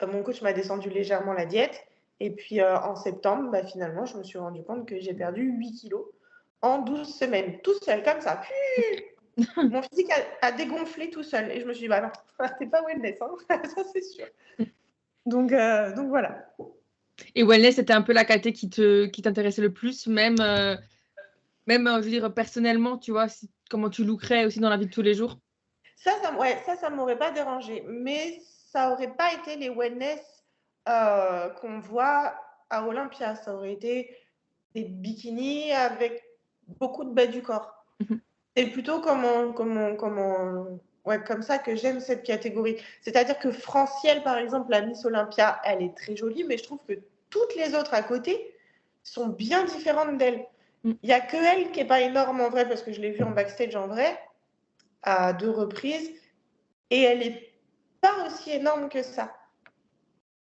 B: Mon coach m'a descendu légèrement la diète. Et puis en septembre, finalement, je me suis rendu compte que j'ai perdu 8 kilos en 12 semaines, tout seul, comme ça. Mon physique a dégonflé tout seul. Et je me suis dit, bah non, c'est pas wellness, hein. Ça c'est sûr. Donc voilà.
A: Et wellness, c'était un peu la caté qui t'intéressait le plus, même, je veux dire, personnellement, tu vois, comment tu lookerais aussi dans la vie de tous les jours?
B: Ça m'aurait pas dérangé. Mais ça aurait pas été les wellness qu'on voit à Olympia. Ça aurait été des bikinis avec beaucoup de bas du corps. C'est plutôt comme ça que j'aime cette catégorie. C'est-à-dire que Francielle, par exemple, la Miss Olympia, elle est très jolie, mais je trouve que toutes les autres à côté sont bien différentes d'elle. Il n'y a que elle qui n'est pas énorme en vrai, parce que je l'ai vue en backstage en vrai, à 2 reprises, et elle n'est pas aussi énorme que ça.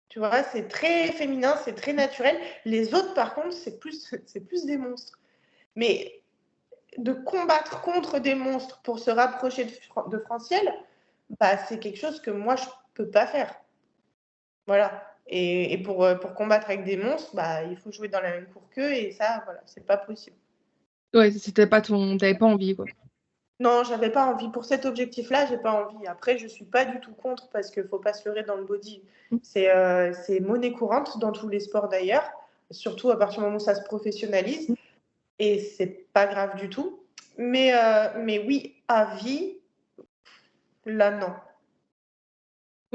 B: Tu vois, c'est très féminin, c'est très naturel. Les autres, par contre, c'est plus des monstres. Mais de combattre contre des monstres pour se rapprocher de Francielle, c'est quelque chose que moi, je ne peux pas faire. Voilà. Et pour combattre avec des monstres, il faut jouer dans la même cour qu'eux, et ça, voilà, c'est pas possible.
A: Ouais, t'avais pas envie, quoi.
B: Non, j'avais pas envie. Pour cet objectif-là, j'ai pas envie. Après, je suis pas du tout contre parce qu'il faut pas se leurrer dans le body. C'est monnaie courante dans tous les sports d'ailleurs, surtout à partir du moment où ça se professionnalise. Et c'est pas grave du tout. Mais oui, à vie, là, non.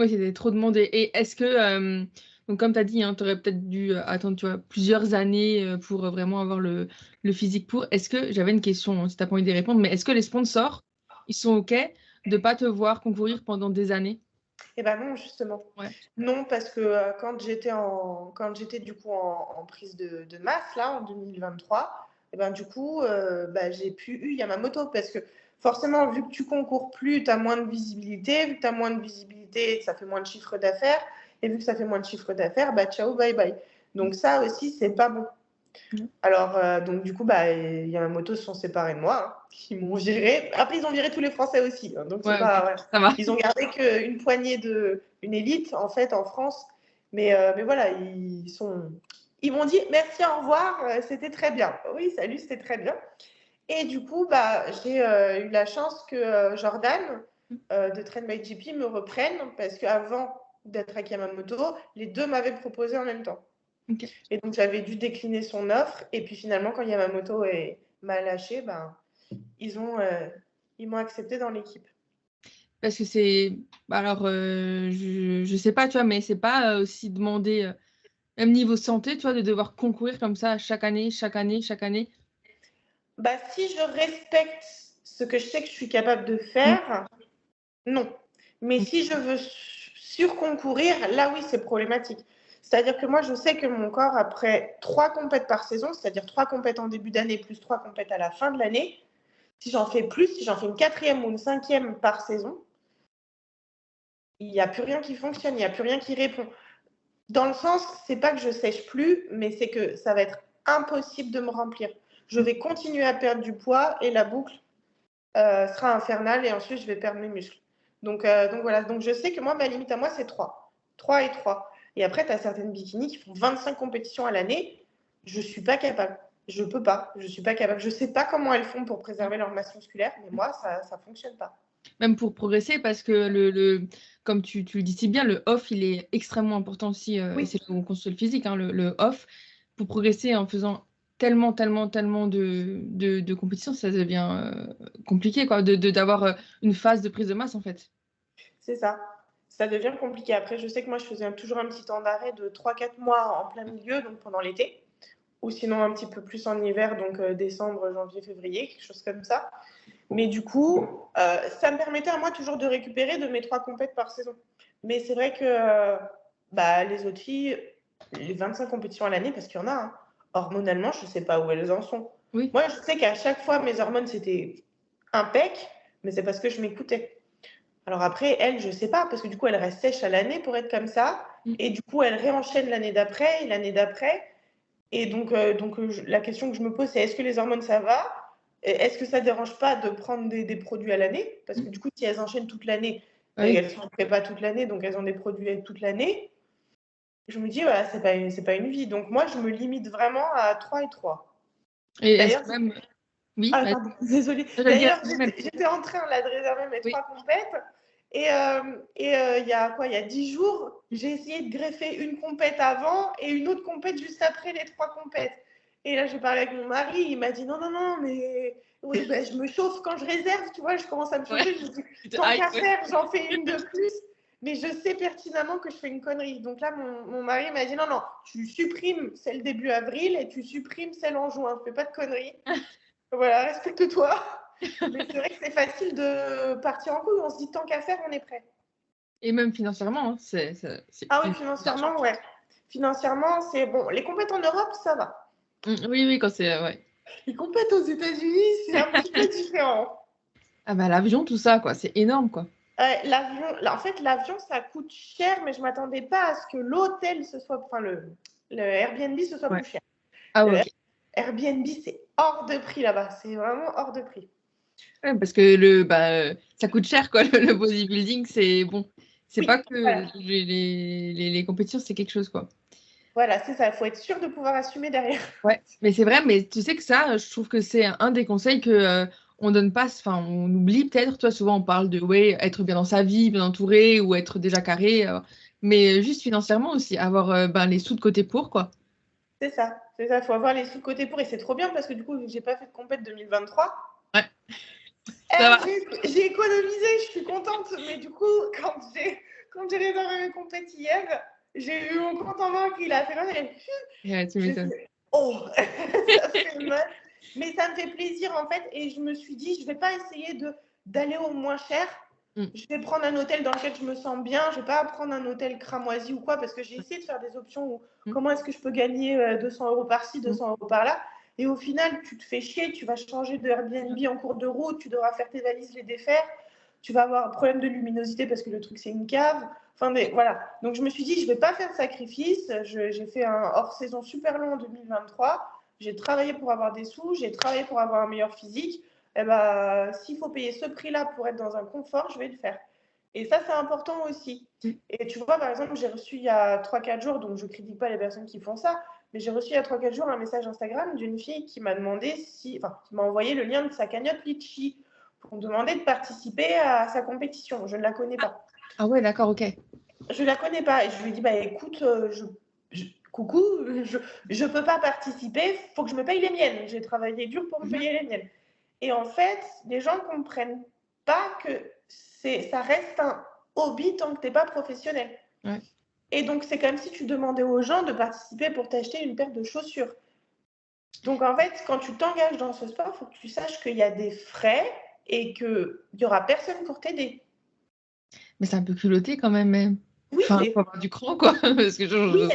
A: Oui, c'était trop demandé. Et est-ce que, donc comme tu as dit, hein, tu aurais peut-être dû attendre, tu vois, plusieurs années pour vraiment avoir le physique pour. Est-ce que, j'avais une question, hein, si tu n'as pas envie d'y répondre, mais est-ce que les sponsors, ils sont OK de ne pas te voir concourir pendant des années?
B: Eh ben non, justement.
A: Ouais.
B: Non, parce que quand j'étais du coup en prise de masse, là, en 2023, eh ben, du coup, bah, j'ai plus eu Yamamoto. Parce que forcément, vu que tu concours plus, tu as moins de visibilité. Vu que tu as moins de visibilité, ça fait moins de chiffre d'affaires. Et vu que ça fait moins de chiffre d'affaires, bah, ciao, bye bye. Donc ça aussi, c'est pas bon.
A: Mhm.
B: Alors, donc du coup, bah, Yamamoto se sont séparés de moi, hein. Ils m'ont viré. Après, ils ont viré tous les Français aussi, hein, donc c'est
A: Ouais, ok,
B: pas. Ouais.
A: ça va.
B: Ils ont gardé qu'une poignée une élite en fait en France, mais voilà, ils m'ont dit merci, au revoir, c'était très bien. Oui, salut, c'était très bien. Et du coup, bah, j'ai eu la chance que Jordan de Train by GP me reprenne parce qu'avant d'être à Yamamoto, les deux m'avaient proposé en même temps.
A: Ok.
B: Et donc, j'avais dû décliner son offre. Et puis, finalement, quand Yamamoto m'a lâché, ben, ils m'ont accepté dans l'équipe.
A: Parce que c'est. Alors, je sais pas, tu vois, mais c'est pas aussi demandé, même niveau santé, tu vois, de devoir concourir comme ça chaque année, chaque année, chaque année.
B: Bah, si je respecte ce que je sais que je suis capable de
A: Mm.
B: faire, non. Mais si je veux surconcourir, là, oui, c'est problématique. C'est-à-dire que moi, je sais que mon corps, après 3 compètes par saison, c'est-à-dire 3 compètes en début d'année plus 3 compètes à la fin de l'année, si j'en fais plus, si j'en fais une 4e ou une 5e par saison, il n'y a plus rien qui fonctionne, il n'y a plus rien qui répond. Dans le sens, c'est pas que je sèche plus, mais c'est que ça va être impossible de me remplir. Je vais continuer à perdre du poids et la boucle sera infernale et ensuite je vais perdre mes muscles. Donc voilà, donc je sais que moi, ma limite à moi, c'est 3. 3 et 3. Et après, tu as certaines bikinis qui font 25 compétitions à l'année. Je ne suis pas capable. Je peux pas. Je ne suis pas capable. Je ne sais pas comment elles font pour préserver leur masse musculaire, mais moi, ça ne fonctionne pas.
A: Même pour progresser, parce que comme tu le dis si bien, le off, il est extrêmement important aussi, et
B: Oui,
A: c'est là où on construit le physique, hein, le off, pour progresser en faisant tellement, tellement, tellement de compétitions, ça devient compliqué, quoi, d'avoir une phase de prise de masse, en fait.
B: c'est ça. Ça devient compliqué. Après, je sais que moi, je faisais toujours un petit temps d'arrêt de 3-4 mois en plein milieu, donc pendant l'été, ou sinon un petit peu plus en hiver, donc décembre, janvier, février, quelque chose comme ça. Mais du coup, ça me permettait à moi toujours de récupérer de mes 3 compètes par saison. Mais c'est vrai que bah, les autres filles, les 25 compétitions à l'année, parce qu'il y en a, hein, hormonalement, je ne sais pas où elles en sont.
A: Oui.
B: Moi, je sais qu'à chaque fois, mes hormones, c'était impec, mais c'est parce que je m'écoutais. Alors après, elles, je ne sais pas, parce que du coup, elles restent sèches à l'année pour être comme ça.
A: Mm.
B: Et du coup, elles réenchaînent l'année d'après et l'année d'après. Et la question que je me pose, c'est est-ce que les hormones, ça va? Est-ce que ça ne dérange pas de prendre des produits à l'année? Parce que du coup, si elles enchaînent toute l'année,
A: Ah oui.
B: elles sont en prépa toute l'année, donc elles ont des produits toute l'année. Je me dis, voilà, c'est pas une vie. Donc moi, je me limite vraiment à 3 et 3.
A: Et est-ce
B: D'ailleurs,
A: que même. Oui,
B: ah,
A: vas-y.
B: pardon, désolée.
A: J'allais dire,
B: D'ailleurs,
A: même.
B: j'étais en train là, de réserver mes
A: Oui.
B: 3 compètes. Il y a quoi? Il y a 10 jours, j'ai essayé de greffer une compète avant et une autre compète juste après les 3 compètes. Et là, j'ai parlé avec mon mari, il m'a dit non, non, non, mais oui, ben, je me chauffe quand je réserve, tu vois, je commence à me
A: Ouais.
B: chauffer. Je me dis,
A: Tu te
B: tant
A: hype,
B: qu'à
A: ouais.
B: faire, j'en fais une de plus. Mais je sais pertinemment que je fais une connerie. Donc là, mon mari m'a dit non, non, tu supprimes celle début avril et tu supprimes celle en juin. Fais pas de conneries. Voilà, respecte-toi. Mais c'est vrai que c'est facile de partir en couille. On se dit tant qu'à faire, on est prêt.
A: Et même financièrement, hein, c'est
B: Ah oui,
A: une
B: financièrement, ouais. Financièrement, c'est bon. Les compètes en Europe, ça va.
A: Oui, oui, quand c'est. Ouais.
B: Les compètes aux États-Unis, c'est un petit peu différent.
A: Ah bah l'avion, tout ça, quoi, c'est énorme, quoi.
B: En fait, l'avion, ça coûte cher, mais je ne m'attendais pas à ce que l'hôtel, enfin le Airbnb, ce soit
A: Ouais.
B: plus cher.
A: Ah ouais,
B: Le
A: ok.
B: Airbnb, c'est hors de prix là-bas. C'est vraiment hors de prix.
A: Ouais, parce que ça coûte cher, quoi, le bodybuilding, c'est bon. C'est pas
B: Oui,
A: que
B: voilà.
A: les compétitions, c'est quelque chose, quoi.
B: Voilà, c'est ça. Il faut être sûr de pouvoir assumer derrière.
A: Ouais, mais c'est vrai, mais tu sais que ça, je trouve que c'est un des conseils que on donne pas, enfin, on oublie peut-être, toi, souvent on parle de, ouais, être bien dans sa vie, bien entouré, ou être déjà carré, mais juste financièrement aussi, avoir les sous de côté pour, quoi.
B: C'est ça. C'est ça. Il faut avoir les sous de côté pour. Et c'est trop bien parce que du coup, j'ai pas fait de compète 2023.
A: Ouais, ça va.
B: J'ai économisé, je suis contente. Mais du coup, quand j'ai quand j'ai réservé mes compètes hier, j'ai eu mon compte en banque, il a fait mal.
A: Ouais, tu m'étonnes.
B: Oh, ça fait mal. Mais ça me fait plaisir en fait. Et je me suis dit, je ne vais pas essayer d'aller au moins cher. Je vais prendre un hôtel dans lequel je me sens bien. Je ne vais pas prendre un hôtel cramoisi ou quoi, parce que j'ai essayé de faire des options où comment est-ce que je peux gagner 200 € par-ci, 200 € par-là. Et au final, tu te fais chier, tu vas changer de Airbnb en cours de route, tu devras faire tes valises, les défaire. Tu vas avoir un problème de luminosité parce que le truc, c'est une cave. Enfin, voilà. Donc, je me suis dit, je ne vais pas faire de sacrifice. J'ai fait un hors-saison super long en 2023. J'ai travaillé pour avoir des sous. J'ai travaillé pour avoir un meilleur physique. Eh ben, s'il faut payer ce prix-là pour être dans un confort, je vais le faire. Et ça, c'est important aussi. Et tu vois, par exemple, j'ai reçu il y a 3-4 jours, donc je ne critique pas les personnes qui font ça, mais j'ai reçu il y a 3-4 jours un message Instagram d'une fille qui m'a demandé qui m'a envoyé le lien de sa cagnotte Litchi pour me demander de participer à sa compétition. Je ne la connais pas.
A: Ah ouais, d'accord, ok.
B: Je ne la connais pas. Et je lui ai dit, bah écoute, coucou, je ne peux pas participer, il faut que je me paye les miennes. J'ai travaillé dur pour me payer les miennes. Et en fait, les gens ne comprennent pas que ça reste un hobby tant que tu n'es pas professionnel.
A: Ouais.
B: Et donc, c'est comme si tu demandais aux gens de participer pour t'acheter une paire de chaussures. Donc, en fait, quand tu t'engages dans ce sport, il faut que tu saches qu'il y a des frais et qu'il n'y aura personne pour t'aider.
A: Mais c'est un peu culotté quand même.
B: Oui,
A: enfin, il faut avoir du cran, quoi. Parce que
B: oui,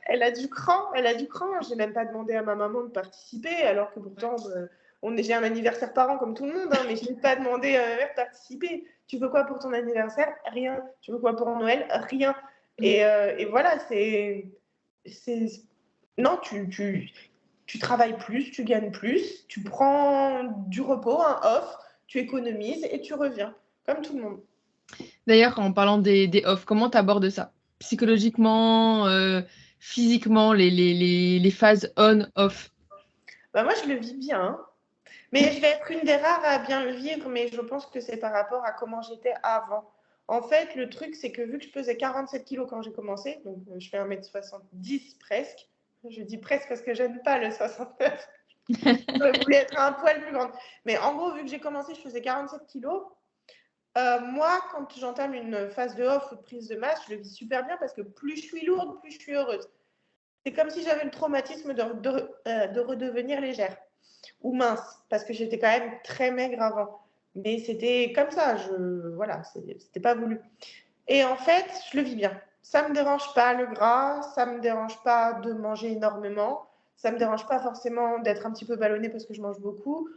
B: elle a du cran. Elle a du cran. Je n'ai même pas demandé à ma maman de participer, alors que pourtant, j'ai un anniversaire par an comme tout le monde, hein, mais je n'ai pas demandé à ma mère de participer. Tu veux quoi pour ton anniversaire? Rien. Tu veux quoi pour Noël? Rien. Et voilà, non, tu travailles plus, tu gagnes plus, tu prends du repos, un off, tu économises et tu reviens, comme tout le monde.
A: D'ailleurs, en parlant des off, comment tu abordes ça? Psychologiquement, physiquement, les phases on-off?
B: Moi, je le vis bien, hein. Mais je vais être une des rares à bien le vivre, mais je pense que c'est par rapport à comment j'étais avant. En fait, le truc, c'est que vu que je pesais 47 kilos quand j'ai commencé, donc je fais 1m70 presque, je dis presque parce que j'aime pas le 69, je voulais être un poil plus grande. Mais en gros, vu que j'ai commencé, je faisais 47 kilos. Moi, quand j'entame une phase de off ou de prise de masse, je le vis super bien parce que plus je suis lourde, plus je suis heureuse. C'est comme si j'avais le traumatisme de redevenir légère ou mince, parce que j'étais quand même très maigre avant. Mais c'était comme ça, voilà, c'était pas voulu. Et en fait, je le vis bien. Ça me dérange pas le gras, ça me dérange pas de manger énormément, ça me dérange pas forcément d'être un petit peu ballonnée parce que je mange beaucoup.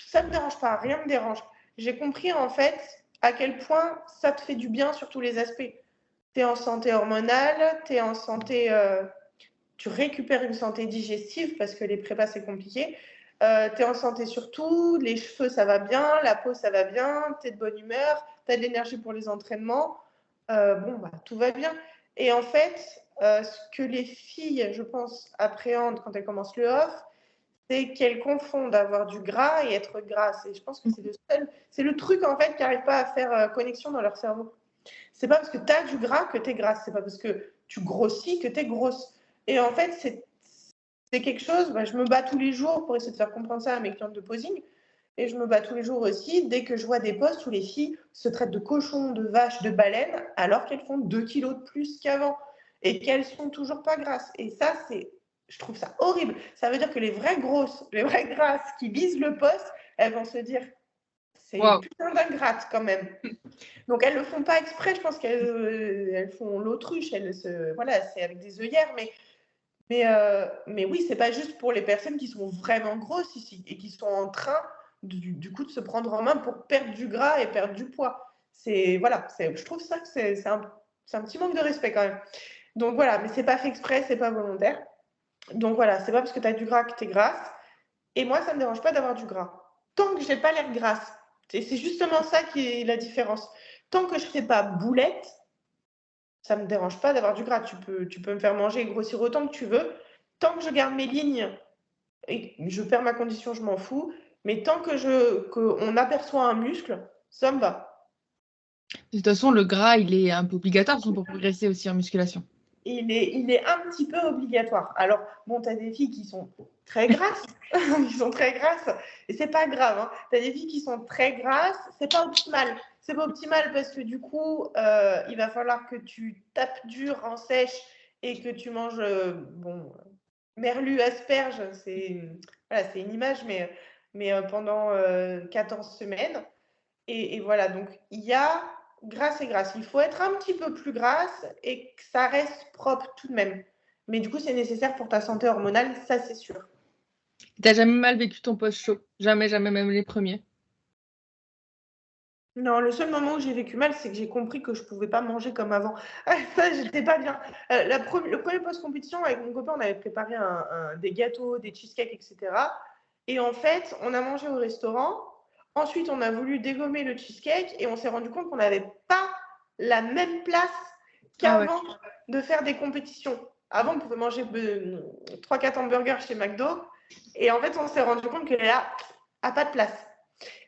B: Ça me dérange pas, rien me dérange. J'ai compris en fait à quel point ça te fait du bien sur tous les aspects. Tu es en santé hormonale, tu es en santé, tu récupères une santé digestive parce que les prépas c'est compliqué. Tu es en santé surtout, les cheveux ça va bien, la peau ça va bien, tu es de bonne humeur, tu as de l'énergie pour les entraînements. Tout va bien. Et en fait, ce que les filles, je pense, appréhendent quand elles commencent le off, c'est qu'elles confondent avoir du gras et être grasse. Et je pense que c'est le truc en fait qui n'arrive pas à faire connexion dans leur cerveau. C'est pas parce que tu as du gras que tu es grasse, c'est pas parce que tu grossis que tu es grosse. Et en fait, c'est quelque chose, je me bats tous les jours pour essayer de faire comprendre ça à mes clientes de posing. Et je me bats tous les jours aussi dès que je vois des posts où les filles se traitent de cochons, de vaches, de baleines, alors qu'elles font 2 kilos de plus qu'avant et qu'elles sont toujours pas grasses. Et ça, je trouve ça horrible. Ça veut dire que les vraies grosses, les vraies grasses qui visent le poste, elles vont se dire c'est une putain d'ingrate quand même. Donc elles le font pas exprès, je pense qu'elles font l'autruche, voilà, c'est avec des œillères, mais oui, c'est pas juste pour les personnes qui sont vraiment grosses ici et qui sont en train du coup de se prendre en main pour perdre du gras et perdre du poids. Je trouve ça que c'est un petit manque de respect quand même. Donc voilà, mais c'est pas fait exprès, c'est pas volontaire. Donc voilà, c'est pas parce que tu as du gras que tu es grasse. Et moi, ça me dérange pas d'avoir du gras. Tant que j'ai pas l'air grasse. C'est justement ça qui est la différence. Tant que je fais pas boulette, ça me dérange pas d'avoir du gras. Tu peux me faire manger et grossir autant que tu veux. Tant que je garde mes lignes et je perds ma condition, je m'en fous. Mais tant qu'on aperçoit un muscle, ça me va.
A: De toute façon, le gras, il est un peu obligatoire pour progresser aussi en musculation.
B: Il est un petit peu obligatoire. Alors, bon, tu as des filles qui sont très grasses, qui sont très grasses, et c'est pas grave. Hein. Tu as des filles qui sont très grasses, c'est pas optimal. c'est pas optimal parce que du coup, il va falloir que tu tapes dur en sèche et que tu manges, merlu, asperges, voilà, c'est une image, mais pendant 14 semaines. Et voilà, donc il y a grasse et grasse. Il faut être un petit peu plus grasse et que ça reste propre tout de même. Mais du coup, c'est nécessaire pour ta santé hormonale, ça c'est sûr.
A: T'as jamais mal vécu ton post-show? Jamais, jamais, même les premiers?
B: Non, le seul moment où j'ai vécu mal, c'est que j'ai compris que je pouvais pas manger comme avant. Ah, ça, j'étais pas bien. Le premier post-compétition, avec mon copain, on avait préparé des gâteaux, des cheesecakes, etc. Et en fait, on a mangé au restaurant. Ensuite, on a voulu dégommer le cheesecake et on s'est rendu compte qu'on n'avait pas la même place
A: Ah ouais.
B: qu'avant de faire des compétitions. Avant, on pouvait manger 3-4 hamburgers chez McDo. Et en fait, on s'est rendu compte que là, a pas de place.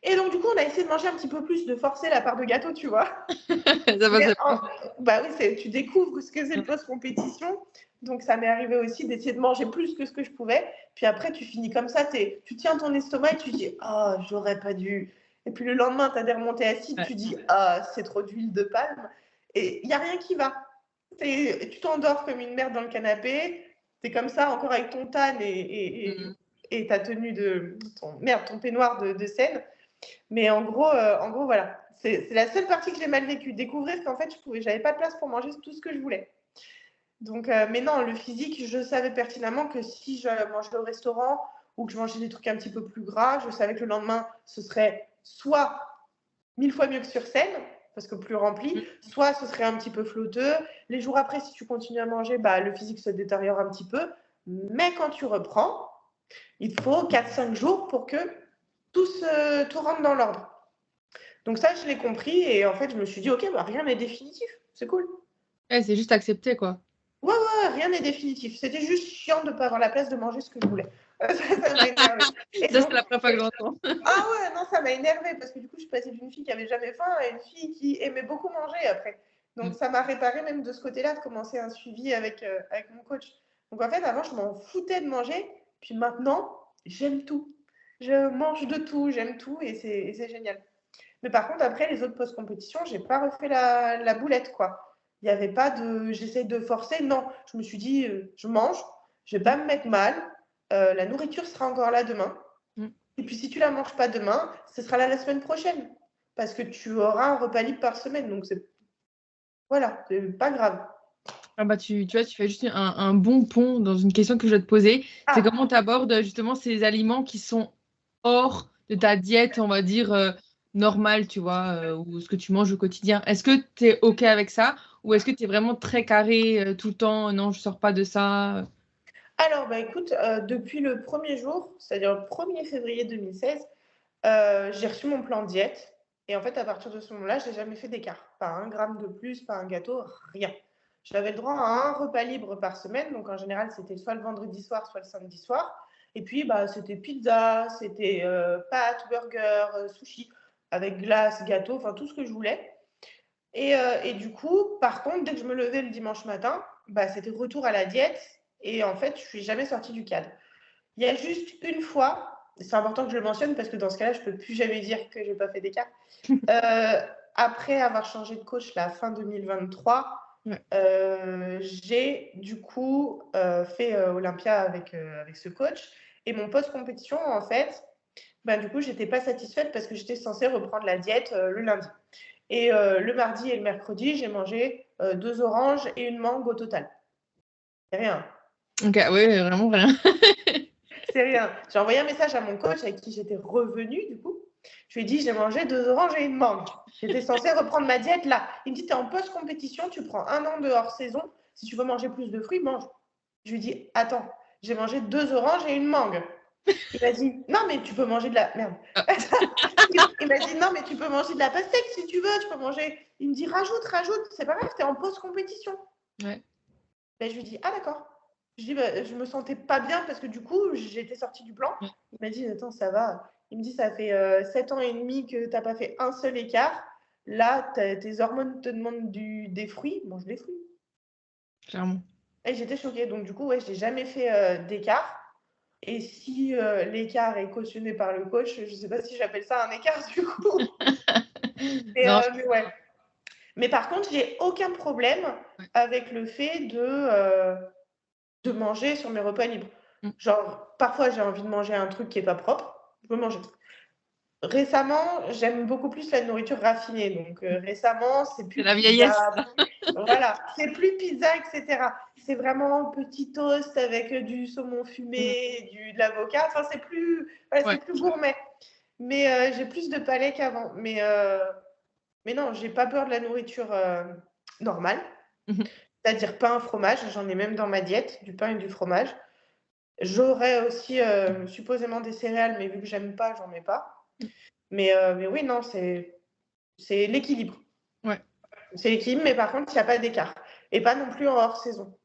B: Et donc, du coup, on a essayé de manger un petit peu plus, de forcer la part de gâteau, tu vois.
A: Ça passait pas.
B: Bah oui, tu découvres ce que c'est le post-compétition. Donc, ça m'est arrivé aussi d'essayer de manger plus que ce que je pouvais. Puis après, tu finis comme ça, tu tiens ton estomac et tu dis « Ah, j'aurais pas dû ». Et puis le lendemain, tu as des remontées acides, tu dis « Ah, c'est trop d'huile de palme ». Et il n'y a rien qui va. Tu t'endors comme une merde dans le canapé. Tu es comme ça, encore avec ton tan et ta tenue ton peignoir de scène. Mais en gros, voilà. C'est la seule partie que j'ai mal vécue. Découvrir qu'en fait, j'avais pas de place pour manger tout ce que je voulais. Donc, mais non, le physique, je savais pertinemment que si je mangeais au restaurant ou que je mangeais des trucs un petit peu plus gras, je savais que le lendemain, ce serait soit 1000 fois mieux que sur scène, parce que plus rempli, soit ce serait un petit peu flotteux. Les jours après, si tu continues à manger, le physique se détériore un petit peu. Mais quand tu reprends, il faut 4-5 jours pour que tout rentre dans l'ordre. Donc ça, je l'ai compris et en fait, je me suis dit, ok, rien n'est définitif, c'est cool.
A: Ouais, c'est juste accepter, quoi.
B: Ouais, rien n'est définitif. C'était juste chiant de ne pas avoir la place de manger ce que je voulais. Ça m'a énervé.
A: Ça, c'est la première fois que j'entends.
B: Ah ouais, non, ça m'a énervé parce que du coup, je suis passée d'une fille qui avait jamais faim à une fille qui aimait beaucoup manger après. Donc ça m'a réparé même de ce côté-là de commencer un suivi avec mon coach. Donc en fait, avant, je m'en foutais de manger. Puis maintenant, j'aime tout. Je mange de tout, j'aime tout et c'est génial. Mais par contre, après, les autres post-compétitions, j'ai pas refait la boulette, quoi. Il n'y avait pas de j'essaie de forcer. Non, je me suis dit, je mange, je vais pas me mettre mal. La nourriture sera encore là demain. Et puis, si tu la manges pas demain, ce sera là la semaine prochaine. Parce que tu auras un repas libre par semaine. Donc, voilà, c'est pas grave.
A: Ah bah tu vois, tu fais juste un bon pont dans une question que je vais te poser. C'est comment tu abordes justement ces aliments qui sont hors de ta diète, on va dire, normale, tu vois, ou ce que tu manges au quotidien. Est-ce que tu es OK avec ça? Ou est-ce que tu es vraiment très carré tout le temps? Non, je sors pas de ça.
B: Alors, écoute, depuis le premier jour, c'est-à-dire le 1er février 2016, j'ai reçu mon plan diète. Et en fait, à partir de ce moment-là, je n'ai jamais fait d'écart. Pas un gramme de plus, pas un gâteau, rien. J'avais le droit à un repas libre par semaine. Donc, en général, c'était soit le vendredi soir, soit le samedi soir. Et puis, c'était pizza, c'était pâtes, burger, sushi, avec glace, gâteau, enfin tout ce que je voulais. Et du coup, par contre, dès que je me levais le dimanche matin, c'était retour à la diète. Et en fait, je suis jamais sortie du cadre. Il y a juste une fois, c'est important que je le mentionne parce que dans ce cas-là, je ne peux plus jamais dire que je n'ai pas fait d'écart. Après avoir changé de coach la fin 2023, j'ai du coup fait Olympia avec ce coach. Et mon post-compétition, en fait, du coup, j'étais pas satisfaite parce que j'étais censée reprendre la diète le lundi. Et le mardi et le mercredi, j'ai mangé 2 oranges et une mangue au total. C'est rien.
A: Ok, oui, vraiment rien.
B: C'est rien. J'ai envoyé un message à mon coach avec qui j'étais revenue, du coup. Je lui ai dit, j'ai mangé 2 oranges et une mangue. J'étais censée reprendre ma diète là. Il me dit, tu es en post-compétition, tu prends un an de hors-saison. Si tu veux manger plus de fruits, mange. Je lui ai dit, attends, j'ai mangé 2 oranges et une mangue. Il m'a dit, non, mais tu peux manger de la... Merde. Il m'a dit, non, mais tu peux manger de la pastèque si tu veux. Tu peux manger... Il me dit, rajoute. C'est pas grave, tu es en post-compétition.
A: Ouais.
B: Je lui dis, ah d'accord. Je dis, je me sentais pas bien parce que du coup, j'étais sortie du plan. Il m'a dit, attends, ça va. Il me dit, ça fait 7 ans et demi que tu n'as pas fait un seul écart. Là, tes hormones te demandent des fruits. Mange des fruits.
A: Clairement.
B: Et j'étais choquée. Donc, du coup, je n'ai jamais fait d'écart. Et si l'écart est cautionné par le coach, je ne sais pas si j'appelle ça un écart du coup.
A: Non,
B: Mais ouais. Mais par contre, j'ai aucun problème avec le fait de manger sur mes repas libres. Genre, parfois, j'ai envie de manger un truc qui est pas propre, je peux manger. Récemment, j'aime beaucoup plus la nourriture raffinée. Donc, récemment, c'est plus
A: la
B: pizza.
A: vieillesse.
B: Voilà, c'est plus pizza, etc. C'est vraiment petit toast avec du saumon fumé, de l'avocat. Enfin, c'est plus gourmet. Mais j'ai plus de palais qu'avant. Mais non, j'ai pas peur de la nourriture normale. C'est-à-dire pain, fromage. J'en ai même dans ma diète, du pain et du fromage. J'aurais aussi supposément des céréales, mais vu que j'aime pas, j'en mets pas. Mais oui, non, c'est l'équilibre.
A: Ouais.
B: C'est l'équilibre, mais par contre, il n'y a pas d'écart. Et pas non plus en hors saison.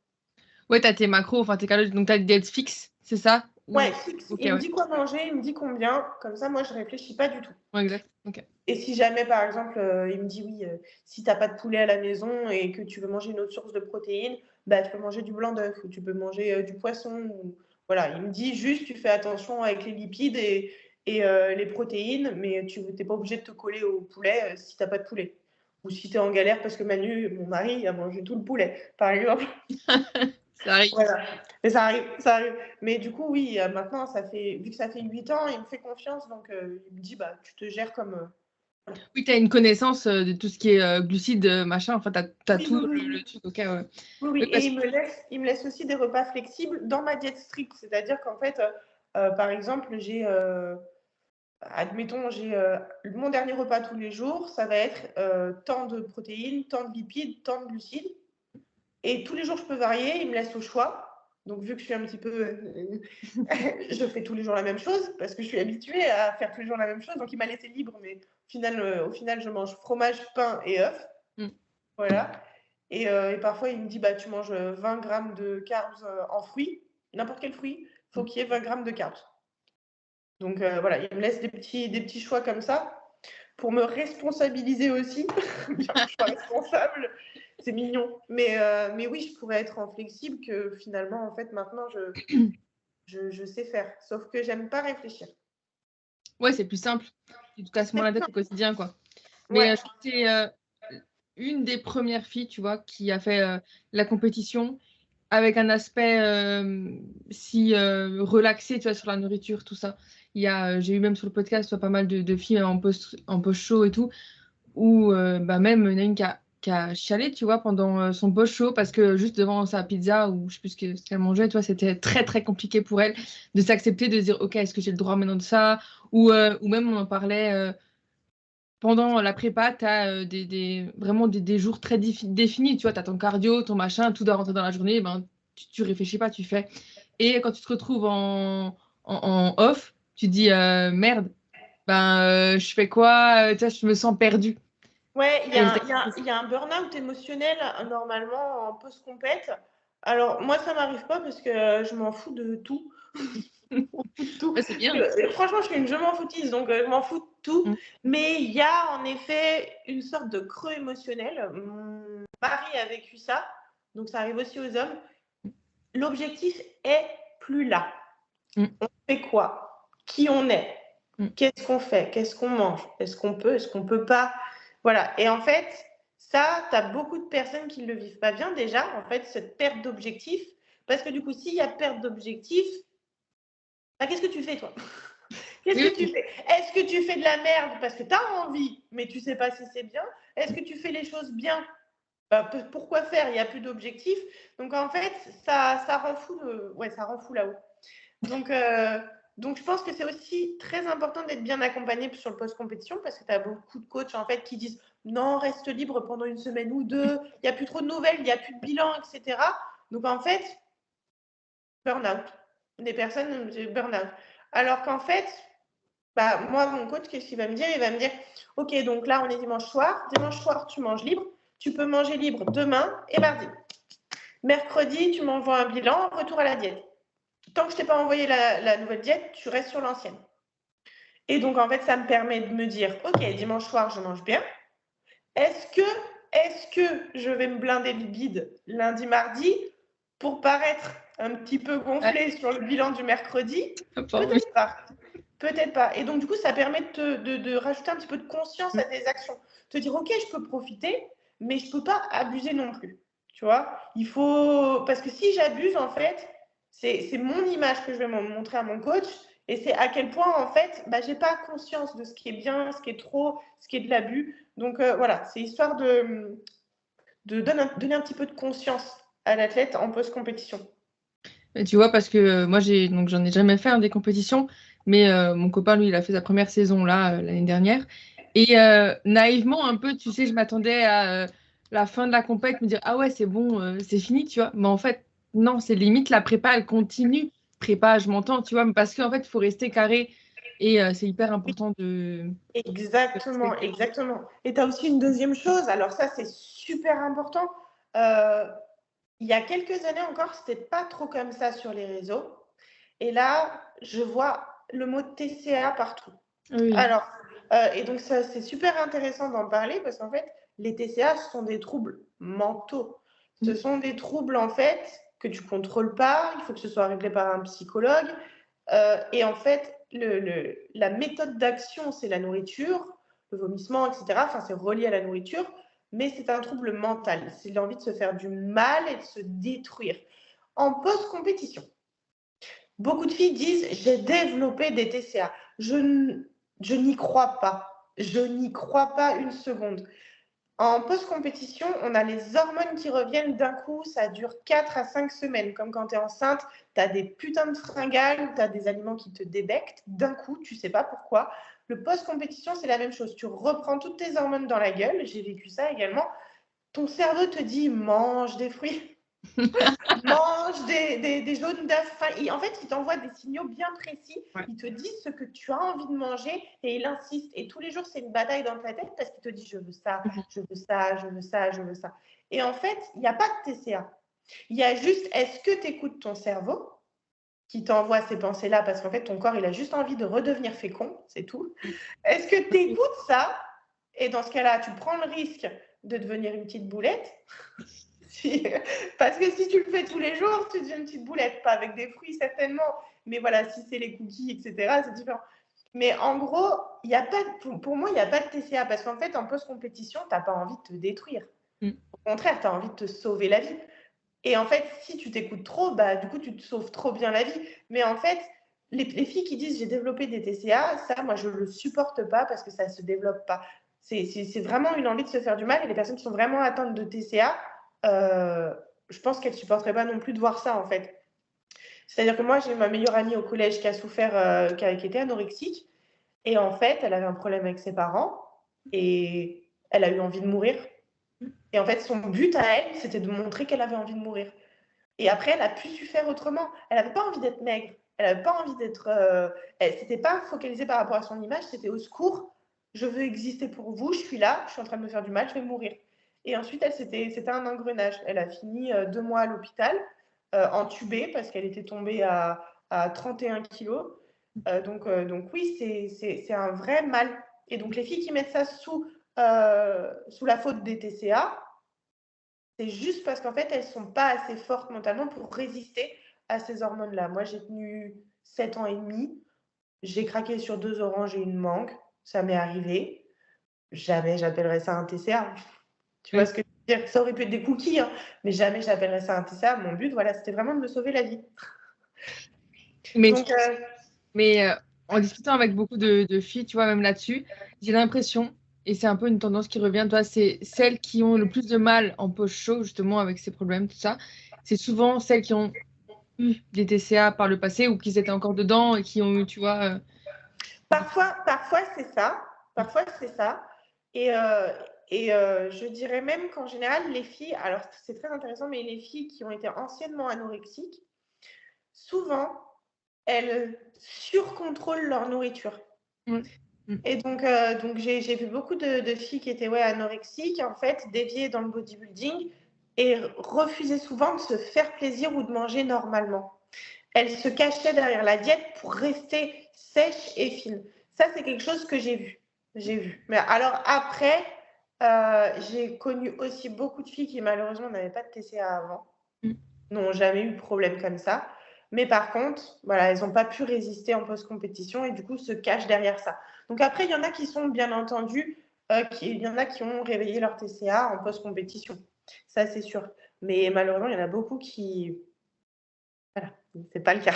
A: Ouais, t'as tes macros, enfin tes calories, donc t'as des diètes fixes, c'est ça?
B: Ouais, fixe.
A: Okay,
B: Il me dit quoi manger, il me dit combien. Comme ça, moi, je réfléchis pas du tout.
A: Ouais, exact. Okay.
B: Et si jamais, par exemple, il me dit oui, si tu n'as pas de poulet à la maison et que tu veux manger une autre source de protéines, bah, tu peux manger du blanc d'œuf ou tu peux manger du poisson. Voilà, il me dit juste, tu fais attention avec les lipides et les protéines, mais tu n'es pas obligé de te coller au poulet si tu n'as pas de poulet. Ou si tu es en galère parce que Manu, mon mari, a mangé tout le poulet, par exemple.
A: Ça arrive.
B: Voilà. Mais ça arrive. Mais du coup, oui, maintenant, vu que ça fait 8 ans, il me fait confiance, donc il me dit, bah, tu te gères comme...
A: Oui, tu as une connaissance de tout ce qui est glucides, machin, enfin, tu as
B: Oui,
A: tout
B: oui.
A: le truc. Okay, ouais.
B: Oui,
A: Oui,
B: et il me laisse aussi des repas flexibles dans ma diète stricte. C'est-à-dire qu'en fait, par exemple, admettons, j'ai mon dernier repas tous les jours, ça va être tant de protéines, tant de lipides, tant de glucides. Et tous les jours, je peux varier, il me laisse au choix. Donc, vu que je suis un petit peu... je fais tous les jours la même chose, parce que je suis habituée à faire tous les jours la même chose. Donc, il m'a laissé libre, mais au final, je mange fromage, pain et œufs. Voilà. Et parfois, il me dit, bah, tu manges 20 grammes de carbs en fruits, n'importe quel fruit, il faut qu'il y ait 20 grammes de carbs. Donc voilà, il me laisse des petits choix comme ça pour me responsabiliser aussi. Bien que je sois responsable, c'est mignon. Mais oui, je pourrais être en flexible que finalement, en fait, maintenant, je sais faire. Sauf que j'aime pas réfléchir.
A: Ouais, c'est plus simple. Tu te casses moins la tête au quotidien, quoi. Mais
B: Ouais.
A: je crois que tu es une des premières filles, tu vois, qui a fait la compétition avec un aspect si relaxé, tu vois, sur la nourriture, tout ça. J'ai eu même sur le podcast, tu vois, pas mal de filles en post-show et tout, où bah, même il y en a une qui a chialé, tu vois, pendant son post-show, parce que juste devant sa pizza, ou je sais plus ce qu'elle mangeait, tu vois, c'était très, très compliqué pour elle de s'accepter, de se dire, OK, est-ce que j'ai le droit maintenant de ça? Ou même, on en parlait pendant la prépa, tu as vraiment des jours très définis, tu vois, tu as ton cardio, ton machin, tout doit rentrer dans la journée, ben, tu réfléchis pas, tu fais. Et quand tu te retrouves en off, tu te dis, merde, ben, je fais quoi? Tu vois, je me sens perdue.
B: Ouais, il y a un burn-out émotionnel normalement en post-compète. Alors, moi, ça m'arrive pas parce que je m'en fous de tout. Tout.
A: Ouais, c'est bien.
B: Franchement, je suis une je m'en foutise, donc je m'en fous de tout. Mais il y a en effet une sorte de creux émotionnel. Mon mari a vécu ça, donc ça arrive aussi aux hommes. L'objectif est plus là. On fait quoi? Qui on est? Qu'est-ce qu'on fait? Qu'est-ce qu'on mange? Est-ce qu'on peut pas? Voilà. Et en fait, ça, tu as beaucoup de personnes qui ne le vivent pas bien déjà, en fait, cette perte d'objectif. Parce que du coup, s'il y a perte d'objectif, bah, qu'est-ce que tu fais, toi? Qu'est-ce que tu fais? Est-ce que tu fais de la merde parce que tu as envie, mais tu ne sais pas si c'est bien? Est-ce que tu fais les choses bien? Pourquoi faire? Il n'y a plus d'objectif. Donc, en fait, ça rend fou, ça rend fou là-haut. Donc, je pense que c'est aussi très important d'être bien accompagné sur le post-compétition parce que tu as beaucoup de coachs en fait, qui disent non, reste libre pendant une semaine ou deux, il n'y a plus trop de nouvelles, il n'y a plus de bilan, etc. Donc, en fait, burn-out. Des personnes, burn-out. Alors qu'en fait, moi, mon coach, qu'est-ce qu'il va me dire? Il va me dire, OK, donc là, on est dimanche soir. Dimanche soir, tu manges libre. Tu peux manger libre demain et mardi. Mercredi, tu m'envoies un bilan, retour à la diète. Tant que je ne t'ai pas envoyé la nouvelle diète, tu restes sur l'ancienne. Et donc, en fait, ça me permet de me dire, OK, dimanche soir, je mange bien. Est-ce que je vais me blinder le bide lundi, mardi pour paraître un petit peu gonflé sur le bilan du mercredi? Peut-être pas. Peut-être pas. Et donc, du coup, ça permet de rajouter un petit peu de conscience à tes actions. Te dire, OK, je peux profiter, mais je ne peux pas abuser non plus. Tu vois, il faut. Parce que si j'abuse, en fait, c'est mon image que je vais montrer à mon coach. Et c'est à quel point, en fait, bah, je n'ai pas conscience de ce qui est bien, ce qui est trop, ce qui est de l'abus. Donc, voilà, c'est histoire de donner un petit peu de conscience à l'athlète en post-compétition.
A: Et tu vois, parce que moi, donc j'en ai jamais fait des compétitions, mais mon copain, lui, il a fait sa première saison là, l'année dernière. Et naïvement, un peu, tu sais, je m'attendais à la fin de la compète, me dire, ah ouais, c'est bon, c'est fini, tu vois. Mais en fait, non, c'est limite la prépa, elle continue. Prépa, je m'entends, tu vois, mais parce qu'en fait, il faut rester carré et c'est hyper important de
B: Exactement,
A: respecter.
B: exactement. Et tu as aussi une deuxième chose, alors ça c'est super important. Il y a quelques années encore, c'était pas trop comme ça sur les réseaux. Et là, je vois le mot TCA partout.
A: Oui.
B: Alors, et donc ça c'est super intéressant d'en parler parce qu'en fait, les TCA, ce sont des troubles mentaux. Ce sont des troubles en fait que tu contrôles pas, il faut que ce soit réglé par un psychologue. Et en fait, la méthode d'action, c'est la nourriture, le vomissement, etc. Enfin, c'est relié à la nourriture, mais c'est un trouble mental. C'est l'envie de se faire du mal et de se détruire. En post-compétition, beaucoup de filles disent « j'ai développé des TCA ». Je n'y crois pas. Je n'y crois pas une seconde. En post-compétition, on a les hormones qui reviennent d'un coup, ça dure 4 à 5 semaines. Comme quand tu es enceinte, tu as des putains de fringales, tu as des aliments qui te débectent. D'un coup, tu ne sais pas pourquoi. Le post-compétition, c'est la même chose. Tu reprends toutes tes hormones dans la gueule. J'ai vécu ça également. Ton cerveau te dit mange des fruits, mange des jaunes d'œufs. Enfin, en fait, il t'envoie des signaux bien précis.
A: Ouais.
B: Il te dit ce que tu as envie de manger et il insiste. Et tous les jours, c'est une bataille dans ta tête parce qu'il te dit je veux ça, je veux ça, je veux ça, je veux ça. Et en fait, il n'y a pas de TCA. Il y a juste est-ce que tu écoutes ton cerveau qui t'envoie ces pensées-là parce qu'en fait, ton corps, il a juste envie de redevenir fécond, c'est tout. Est-ce que tu écoutes ça? Et dans ce cas-là, tu prends le risque de devenir une petite boulette. Parce que si tu le fais tous les jours, tu deviens une petite boulette, pas avec des fruits certainement, mais voilà, si c'est les cookies, etc., c'est différent. Mais en gros, y a pas pour moi, il n'y a pas de TCA parce qu'en fait, en post-compétition, tu n'as pas envie de te détruire. Au contraire, tu as envie de te sauver la vie. Et en fait, si tu t'écoutes trop, bah, du coup, tu te sauves trop bien la vie. Mais en fait, les filles qui disent j'ai développé des TCA, ça, moi, je ne le supporte pas parce que ça ne se développe pas. C'est vraiment une envie de se faire du mal. Et les personnes qui sont vraiment atteintes de TCA, je pense qu'elles ne supporteraient pas non plus de voir ça, en fait. C'est-à-dire que moi, j'ai ma meilleure amie au collège qui a souffert, qui était anorexique. Et en fait, elle avait un problème avec ses parents et elle a eu envie de mourir. Et en fait, son but à elle, c'était de montrer qu'elle avait envie de mourir. Et après, elle a pu su faire autrement. Elle n'avait pas envie d'être maigre. Elle n'avait pas envie d'être. Elle s'était pas focalisée par rapport à son image. C'était au secours. Je veux exister pour vous. Je suis là. Je suis en train de me faire du mal. Je vais mourir. Et ensuite, c'était un engrenage. Elle a fini 2 mois à l'hôpital, entubée parce qu'elle était tombée à 31 kilos. Donc oui, c'est un vrai mal. Et donc les filles qui mettent ça sous la faute des TCA, c'est juste parce qu'en fait, elles ne sont pas assez fortes mentalement pour résister à ces hormones-là. Moi, j'ai tenu 7 ans et demi. J'ai craqué sur 2 oranges et une mangue. Ça m'est arrivé. Jamais j'appellerais ça un TCA. Tu vois
A: Oui.
B: ce que je veux dire? Ça aurait pu être des cookies, hein, mais jamais j'appellerais ça un TCA. Mon but, voilà, c'était vraiment de me sauver la vie.
A: Mais,
B: Donc,
A: en discutant avec beaucoup de filles, tu vois, même là-dessus, j'ai l'impression, et c'est un peu une tendance qui revient, toi, c'est celles qui ont le plus de mal en post-show, justement, avec ces problèmes, tout ça. C'est souvent celles qui ont eu des TCA par le passé ou qui étaient encore dedans et qui ont eu, tu vois.
B: parfois c'est ça. Parfois, c'est ça. Et, je dirais même qu'en général, les filles, alors c'est très intéressant, mais les filles qui ont été anciennement anorexiques, souvent, elles surcontrôlent leur nourriture.
A: Ouais. Mm.
B: Et donc j'ai vu beaucoup de filles qui étaient anorexiques, en fait, déviées dans le bodybuilding et refusaient souvent de se faire plaisir ou de manger normalement. Elles se cachaient derrière la diète pour rester sèches et fines. Ça, c'est quelque chose que j'ai vu. J'ai vu. Mais alors après, j'ai connu aussi beaucoup de filles qui malheureusement n'avaient pas de TCA avant,
A: Mm.
B: n'ont jamais eu de problème comme ça. Mais par contre, voilà, elles n'ont pas pu résister en post-compétition et du coup se cachent derrière ça. Donc après, il y en a qui sont bien entendu, il y en a qui ont réveillé leur TCA en post-compétition. Ça, c'est sûr. Mais malheureusement, il y en a beaucoup qui... Voilà, c'est pas le cas.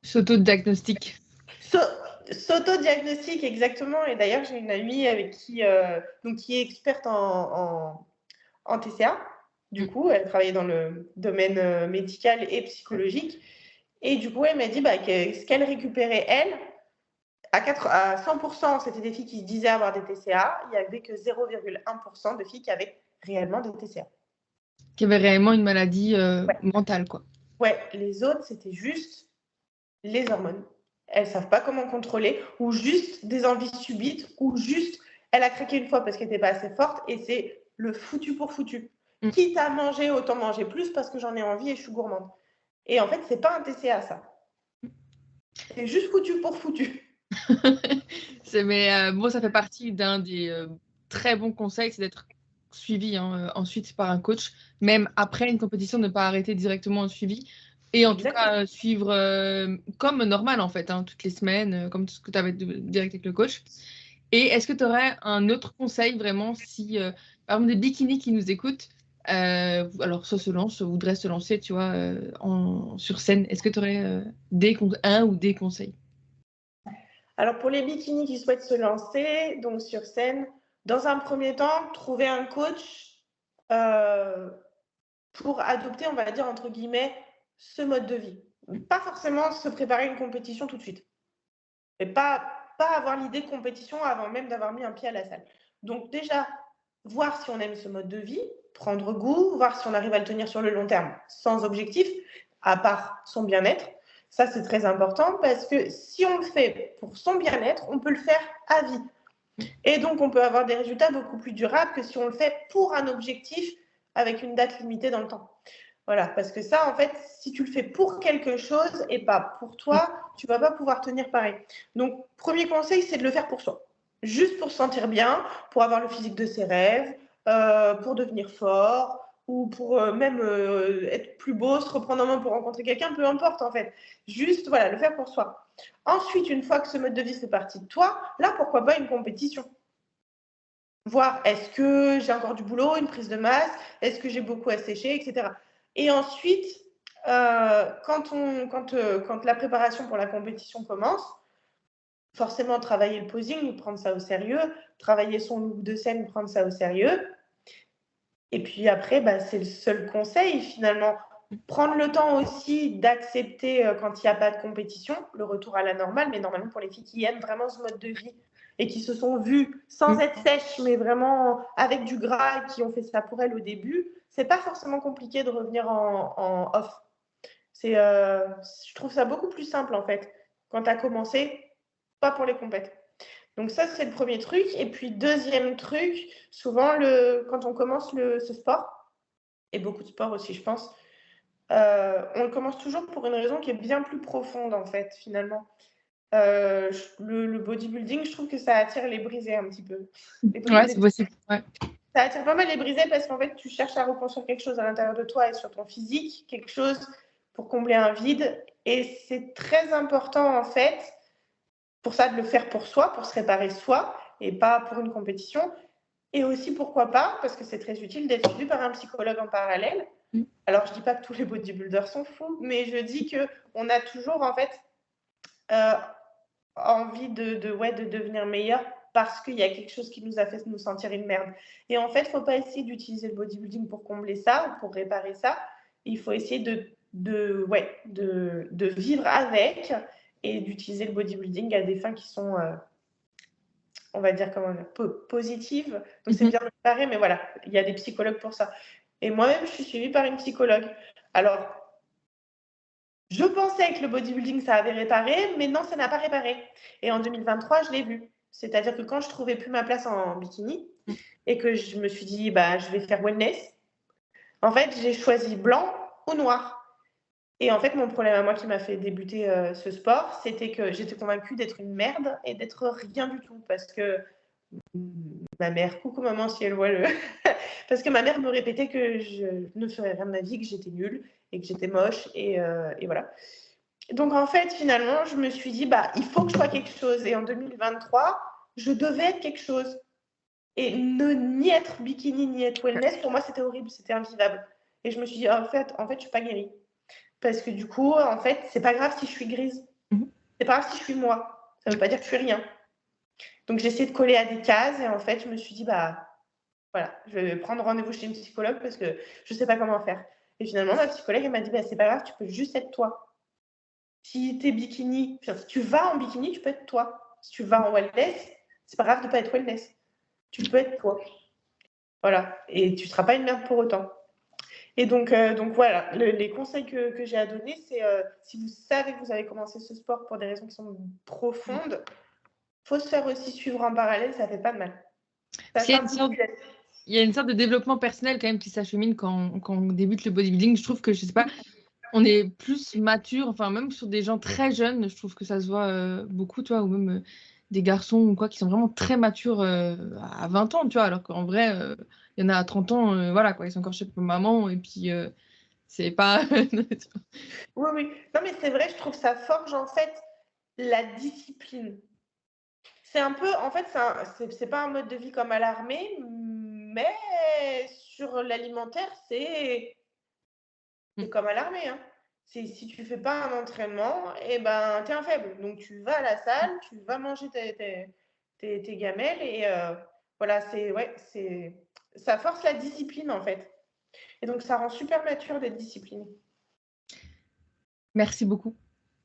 A: S'auto-diagnostic.
B: S'auto-diagnostic, exactement. Et d'ailleurs, j'ai une amie avec qui, donc, qui est experte en TCA. Du coup, elle travaillait dans le domaine médical et psychologique. Et du coup, elle m'a dit ce qu'elle récupérait, elle, à 100%, c'était des filles qui se disaient avoir des TCA. Il n'y avait que 0,1% de filles qui avaient réellement des TCA.
A: Qui avait réellement une maladie mentale, quoi.
B: Ouais, les autres, c'était juste les hormones. Elles ne savent pas comment contrôler, ou juste des envies subites, ou juste elle a craqué une fois parce qu'elle n'était pas assez forte, et c'est le foutu pour foutu. Quitte à manger, autant manger plus parce que j'en ai envie et je suis gourmande. Et en fait, c'est pas un TCA, ça. C'est juste foutu pour foutu.
A: Mais bon, ça fait partie d'un des très bons conseils, c'est d'être suivi ensuite par un coach, même après une compétition, ne pas arrêter directement un suivi. Et en tout cas, suivre comme normal, en fait, toutes les semaines, comme tout ce que tu avais direct avec le coach. Et est-ce que tu aurais un autre conseil, vraiment, si, par exemple, des bikinis qui nous écoutent, alors soit se lancent, soit voudraient se lancer, tu vois, sur scène, est-ce que tu aurais un ou des conseils?
B: Alors, pour les bikinis qui souhaitent se lancer, donc sur scène, dans un premier temps, trouver un coach pour adopter, on va dire, entre guillemets, ce mode de vie. Pas forcément se préparer une compétition tout de suite. Et pas avoir l'idée de compétition avant même d'avoir mis un pied à la salle. Donc déjà, voir si on aime ce mode de vie, prendre goût, voir si on arrive à le tenir sur le long terme sans objectif, à part son bien-être. Ça, c'est très important parce que si on le fait pour son bien-être, on peut le faire à vie. Et donc, on peut avoir des résultats beaucoup plus durables que si on le fait pour un objectif avec une date limitée dans le temps. Voilà, parce que ça, en fait, si tu le fais pour quelque chose et pas pour toi, tu vas pas pouvoir tenir pareil. Donc, premier conseil, c'est de le faire pour soi. Juste pour se sentir bien, pour avoir le physique de ses rêves, pour devenir fort, ou pour même être plus beau, se reprendre en main pour rencontrer quelqu'un, peu importe en fait. Juste, voilà, le faire pour soi. Ensuite, une fois que ce mode de vie fait partie de toi, là, pourquoi pas une compétition? Voir, est-ce que j'ai encore du boulot, une prise de masse, est-ce que j'ai beaucoup à sécher, etc. Et ensuite, quand la préparation pour la compétition commence, forcément travailler le posing, prendre ça au sérieux, travailler son look de scène, prendre ça au sérieux. Et puis après, c'est le seul conseil finalement. Prendre le temps aussi d'accepter quand il n'y a pas de compétition, le retour à la normale, mais normalement pour les filles qui aiment vraiment ce mode de vie et qui se sont vues sans être sèches, mais vraiment avec du gras et qui ont fait ça pour elles au début, c'est pas forcément compliqué de revenir en off. Je trouve ça beaucoup plus simple en fait. Quand tu as commencé, pas pour les compètes. Donc ça, c'est le premier truc. Et puis deuxième truc, souvent quand on commence ce sport, et beaucoup de sports aussi, je pense, on le commence toujours pour une raison qui est bien plus profonde en fait, finalement. Le bodybuilding, je trouve que ça attire les brisés un petit peu.
A: Ouais, c'est possible. Ouais.
B: Ça attire pas mal les brisés parce qu'en fait, tu cherches à reconstruire quelque chose à l'intérieur de toi et sur ton physique, quelque chose pour combler un vide. Et c'est très important en fait, pour ça, de le faire pour soi, pour se réparer soi et pas pour une compétition. Et aussi, pourquoi pas, parce que c'est très utile d'être suivi par un psychologue en parallèle. Alors, je dis pas que tous les bodybuilders sont fous, mais je dis qu'on a toujours, en fait, envie de devenir meilleur parce qu'il y a quelque chose qui nous a fait nous sentir une merde. Et en fait, il ne faut pas essayer d'utiliser le bodybuilding pour combler ça ou pour réparer ça. Il faut essayer de vivre avec et d'utiliser le bodybuilding à des fins qui sont, on va dire, positives. Donc, c'est bien de réparer, mais voilà, il y a des psychologues pour ça. Et moi-même, je suis suivie par une psychologue. Alors, je pensais que le bodybuilding, ça avait réparé, mais non, ça n'a pas réparé. Et en 2023, je l'ai vu. C'est-à-dire que quand je ne trouvais plus ma place en bikini et que je me suis dit, je vais faire wellness, en fait, j'ai choisi blanc ou noir. Et en fait, mon problème à moi qui m'a fait débuter ce sport, c'était que j'étais convaincue d'être une merde et d'être rien du tout. Parce que ma mère. Coucou maman si elle voit le... Parce que ma mère me répétait que je ne ferais rien de ma vie, que j'étais nulle et que j'étais moche. Et voilà. Donc en fait, finalement, je me suis dit, bah, il faut que je sois quelque chose. Et en 2023, je devais être quelque chose. Et ni être bikini, ni être wellness, pour moi, c'était horrible, c'était invivable. Et je me suis dit, en fait, je suis pas guérie. Parce que du coup, en fait, c'est pas grave si je suis grise. C'est pas grave si je suis moi. Ça veut pas dire que je suis rien. Donc j'ai essayé de coller à des cases et en fait, je me suis dit, bah voilà, je vais prendre rendez-vous chez une psychologue parce que je sais pas comment faire. Et finalement, ma psychologue, elle m'a dit, bah c'est pas grave, tu peux juste être toi. Si t'es bikini, enfin, si tu vas en bikini, tu peux être toi. Si tu vas en wellness, c'est pas grave de pas être wellness. Tu peux être toi. Voilà. Et tu seras pas une merde pour autant. Et donc voilà, les conseils que j'ai à donner, c'est si vous savez que vous avez commencé ce sport pour des raisons qui sont profondes, faut se faire aussi suivre en parallèle, ça fait pas de mal.
A: Il y a une sorte de développement personnel quand même qui s'achemine quand on débute le bodybuilding. Je trouve que, je sais pas, on est plus mature, enfin même sur des gens très jeunes, je trouve que ça se voit beaucoup, toi, ou même des garçons ou quoi, qui sont vraiment très matures à 20 ans, tu vois, alors qu'en vrai, il y en a à 30 ans, voilà, quoi, ils sont encore chez maman, et puis c'est pas...
B: Oui, oui. Non, mais c'est vrai, je trouve que ça forge en fait la discipline. C'est un peu, en fait, c'est pas un mode de vie comme à l'armée, mais sur l'alimentaire, c'est comme à l'armée. Hein. Si tu fais pas un entraînement, eh ben, tu es un faible. Donc, tu vas à la salle, tu vas manger tes gamelles et voilà, ça force la discipline en fait. Et donc, ça rend super mature d'être discipliné.
A: Merci beaucoup.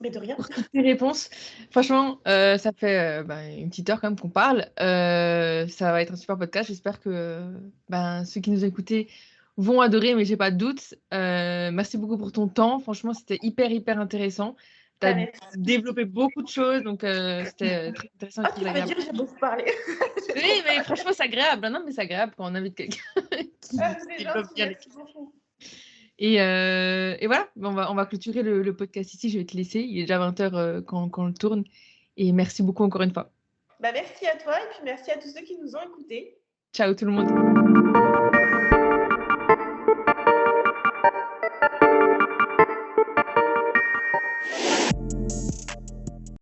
B: Mais de rien.
A: Pour toutes tes réponses. Franchement, ça fait une petite heure quand même qu'on parle. Ça va être un super podcast. J'espère que ceux qui nous ont écoutés vont adorer, mais j'ai pas de doute. Merci beaucoup pour ton temps. Franchement, c'était hyper intéressant. Tu as développé beaucoup de choses, donc c'était très intéressant et très agréable.
B: Tu peux dire que j'ai beaucoup parlé.
A: Oui, mais franchement, c'est agréable. Non, mais c'est agréable quand on invite quelqu'un qui développe bien.
B: Merci beaucoup.
A: Et voilà, on va clôturer le podcast ici. Je vais te laisser. Il est déjà 20h quand on le tourne. Et merci beaucoup encore une fois.
B: Merci à toi et puis merci à tous ceux qui nous ont écoutés.
A: Ciao tout le monde.